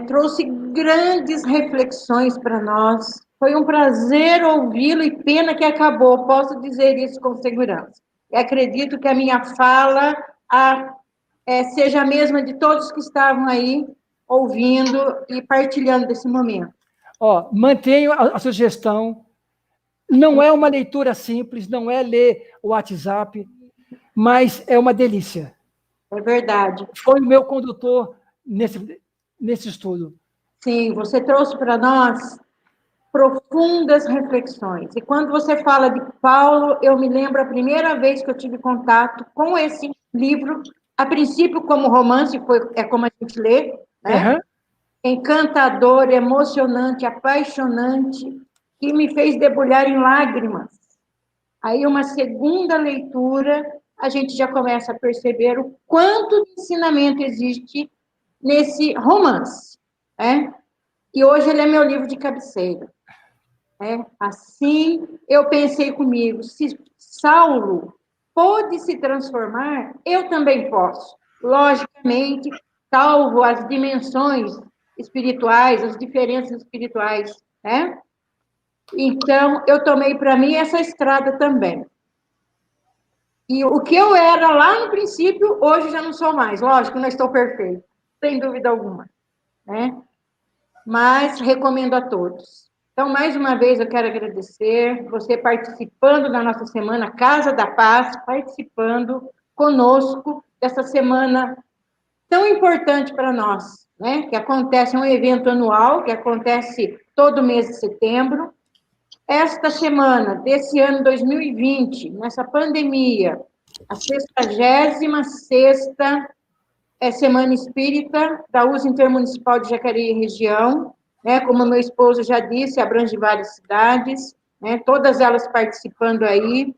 Trouxe grandes reflexões para nós. Foi um prazer ouvi-lo e pena que acabou. Posso dizer isso com segurança. E acredito que a minha fala seja a mesma de todos que estavam aí ouvindo e partilhando desse momento. Mantenho a sugestão. Não é uma leitura simples, não é ler o WhatsApp, mas é uma delícia. É verdade. Foi o meu condutor nesse estudo. Sim, você trouxe para nós profundas reflexões. E quando você fala de Paulo, eu me lembro a primeira vez que eu tive contato com esse livro, a princípio como romance, é como a gente lê, né? Uhum. Encantador, emocionante, apaixonante, que me fez debulhar em lágrimas. Aí, uma segunda leitura, a gente já começa a perceber o quanto de ensinamento existe nesse romance, né? E hoje ele é meu livro de cabeceira. Assim, eu pensei comigo, se Saulo pôde se transformar, eu também posso. Logicamente, salvo as dimensões espirituais, as diferenças espirituais, né? Então, eu tomei para mim essa estrada também. E o que eu era lá no princípio, hoje já não sou mais. Lógico, não estou perfeito, sem dúvida alguma, né? Mas recomendo a todos. Então, mais uma vez, eu quero agradecer você participando da nossa semana Casa da Paz, participando conosco dessa semana tão importante para nós, né? Que acontece, um evento anual, que acontece todo mês de setembro. Esta semana, desse ano 2020, nessa pandemia, a 66ª Semana Espírita da USA Intermunicipal de Jacareí e região, né, como meu esposo já disse, abrange várias cidades, né, todas elas participando aí.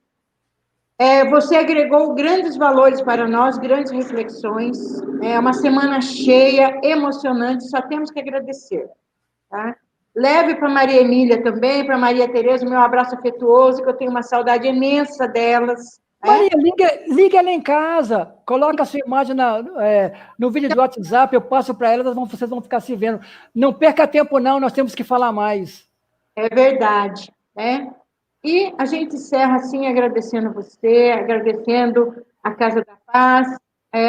Você agregou grandes valores para nós, grandes reflexões, é uma semana cheia, emocionante, só temos que agradecer, tá? Leve para Maria Emília também, para Maria Tereza, o meu abraço afetuoso, que eu tenho uma saudade imensa delas. Maria, liga ela em casa, coloca a sua imagem no vídeo do WhatsApp, eu passo para elas, vocês vão ficar se vendo. Não perca tempo não, nós temos que falar mais. É verdade, né? E a gente encerra assim, agradecendo você, agradecendo a Casa da Paz,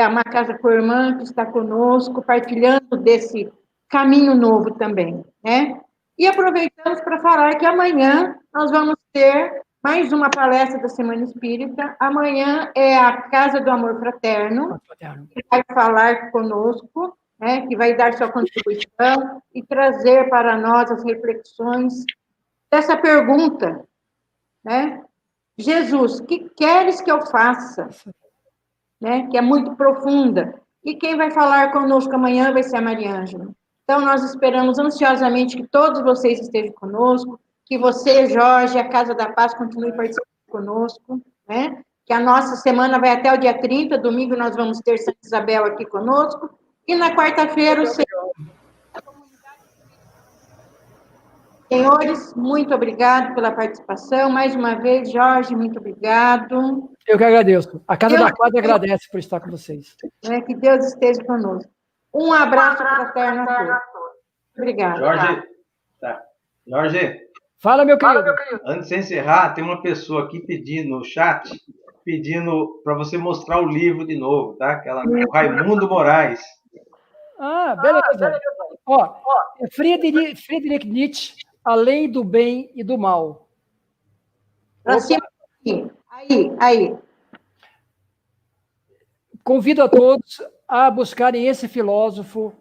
uma Casa Irmã que está conosco, partilhando desse caminho novo também, né? E aproveitamos para falar que amanhã nós vamos ter mais uma palestra da Semana Espírita. Amanhã é a Casa do Amor Fraterno, que vai falar conosco, né, que vai dar sua contribuição e trazer para nós as reflexões dessa pergunta, né? Jesus, que queres que eu faça? Né? Que é muito profunda. E quem vai falar conosco amanhã vai ser a Maria Ângela. Então, nós esperamos ansiosamente que todos vocês estejam conosco, que você, Jorge, a Casa da Paz, continue participando conosco, né? Que a nossa semana vai até o dia 30, domingo nós vamos ter Santa Isabel aqui conosco, e na quarta-feira o Senhor. Senhores, muito obrigado pela participação. Mais uma vez, Jorge, muito obrigado. Eu que agradeço. A Casa da Paz agradece por estar com vocês. Que Deus esteja conosco. Um abraço fraterno a todos. Obrigada. Jorge. Fala, meu querido. Antes de encerrar, tem uma pessoa aqui pedindo no chat, pedindo para você mostrar o livro de novo, tá? O Raimundo Moraes. Beleza. Friedrich Nietzsche, Além do Bem e do Mal. Aí. Convido a todos a buscarem esse filósofo,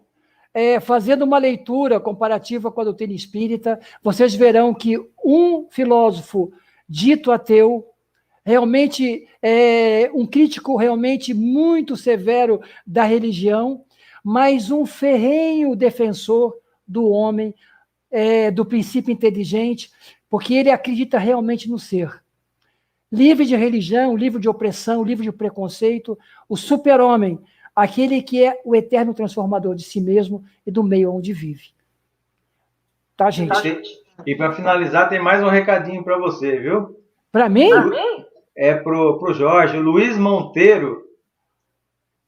fazendo uma leitura comparativa com a doutrina espírita. Vocês verão que um filósofo dito ateu realmente um crítico realmente muito severo da religião, mas um ferrenho defensor do homem, do princípio inteligente, porque ele acredita realmente no ser. Livre de religião, livre de opressão, livre de preconceito, o super-homem, aquele que é o eterno transformador de si mesmo e do meio onde vive. Tá, gente? E para finalizar, tem mais um recadinho para você, viu? Para mim? É pro Jorge, Luiz Monteiro.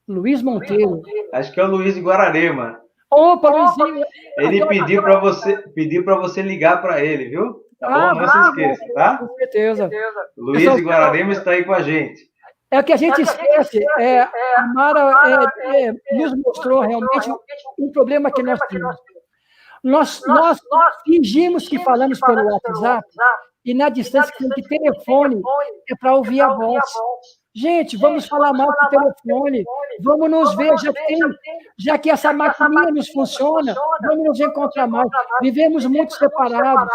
Luiz Monteiro. Acho que é o Luiz de Guararema. Opa, Luizinho. Ele pediu para você ligar para ele, viu? Tá bom? Não se esqueça, tá? Com certeza. Luiz de Guararema está aí com a gente. É o que a gente esquece. A Mara nos mostrou realmente um problema que nós temos. Nós fingimos que falamos pelo WhatsApp e na distância que telefone é para ouvir a voz. Gente, vamos falar mal por telefone, vamos nos ver, já que essa maquininha nos funciona, vamos nos encontrar mais. Vivemos muito separados.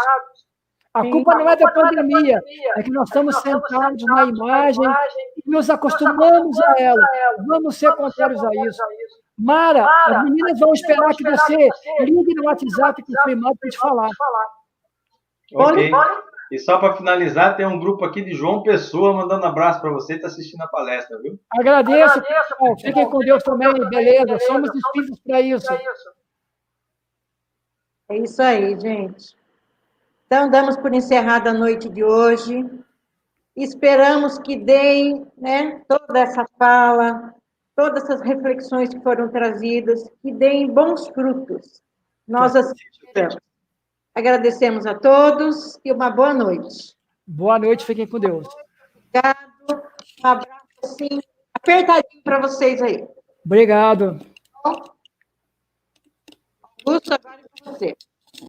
A culpa não é da pandemia, é que nós estamos sentados na imagem e nos acostumamos a ela. Vamos ser contrários a isso. Mara, as meninas vão esperar que você ligue no WhatsApp com o seu irmão para te falar. Ok. E só para finalizar, tem um grupo aqui de João Pessoa mandando abraço para você, está assistindo a palestra, viu? Agradeço, pessoal. Fiquem com Deus também, beleza? Somos espíritos para isso. É isso aí, gente. Então, damos por encerrada a noite de hoje. Esperamos que deem, né, toda essa fala, todas essas reflexões que foram trazidas, que deem bons frutos. Nós assim esperamos. Agradecemos a todos e uma boa noite. Boa noite, fiquem com Deus. Obrigado. Um abraço assim, apertadinho para vocês aí. Obrigado. Augusto, agora é com você.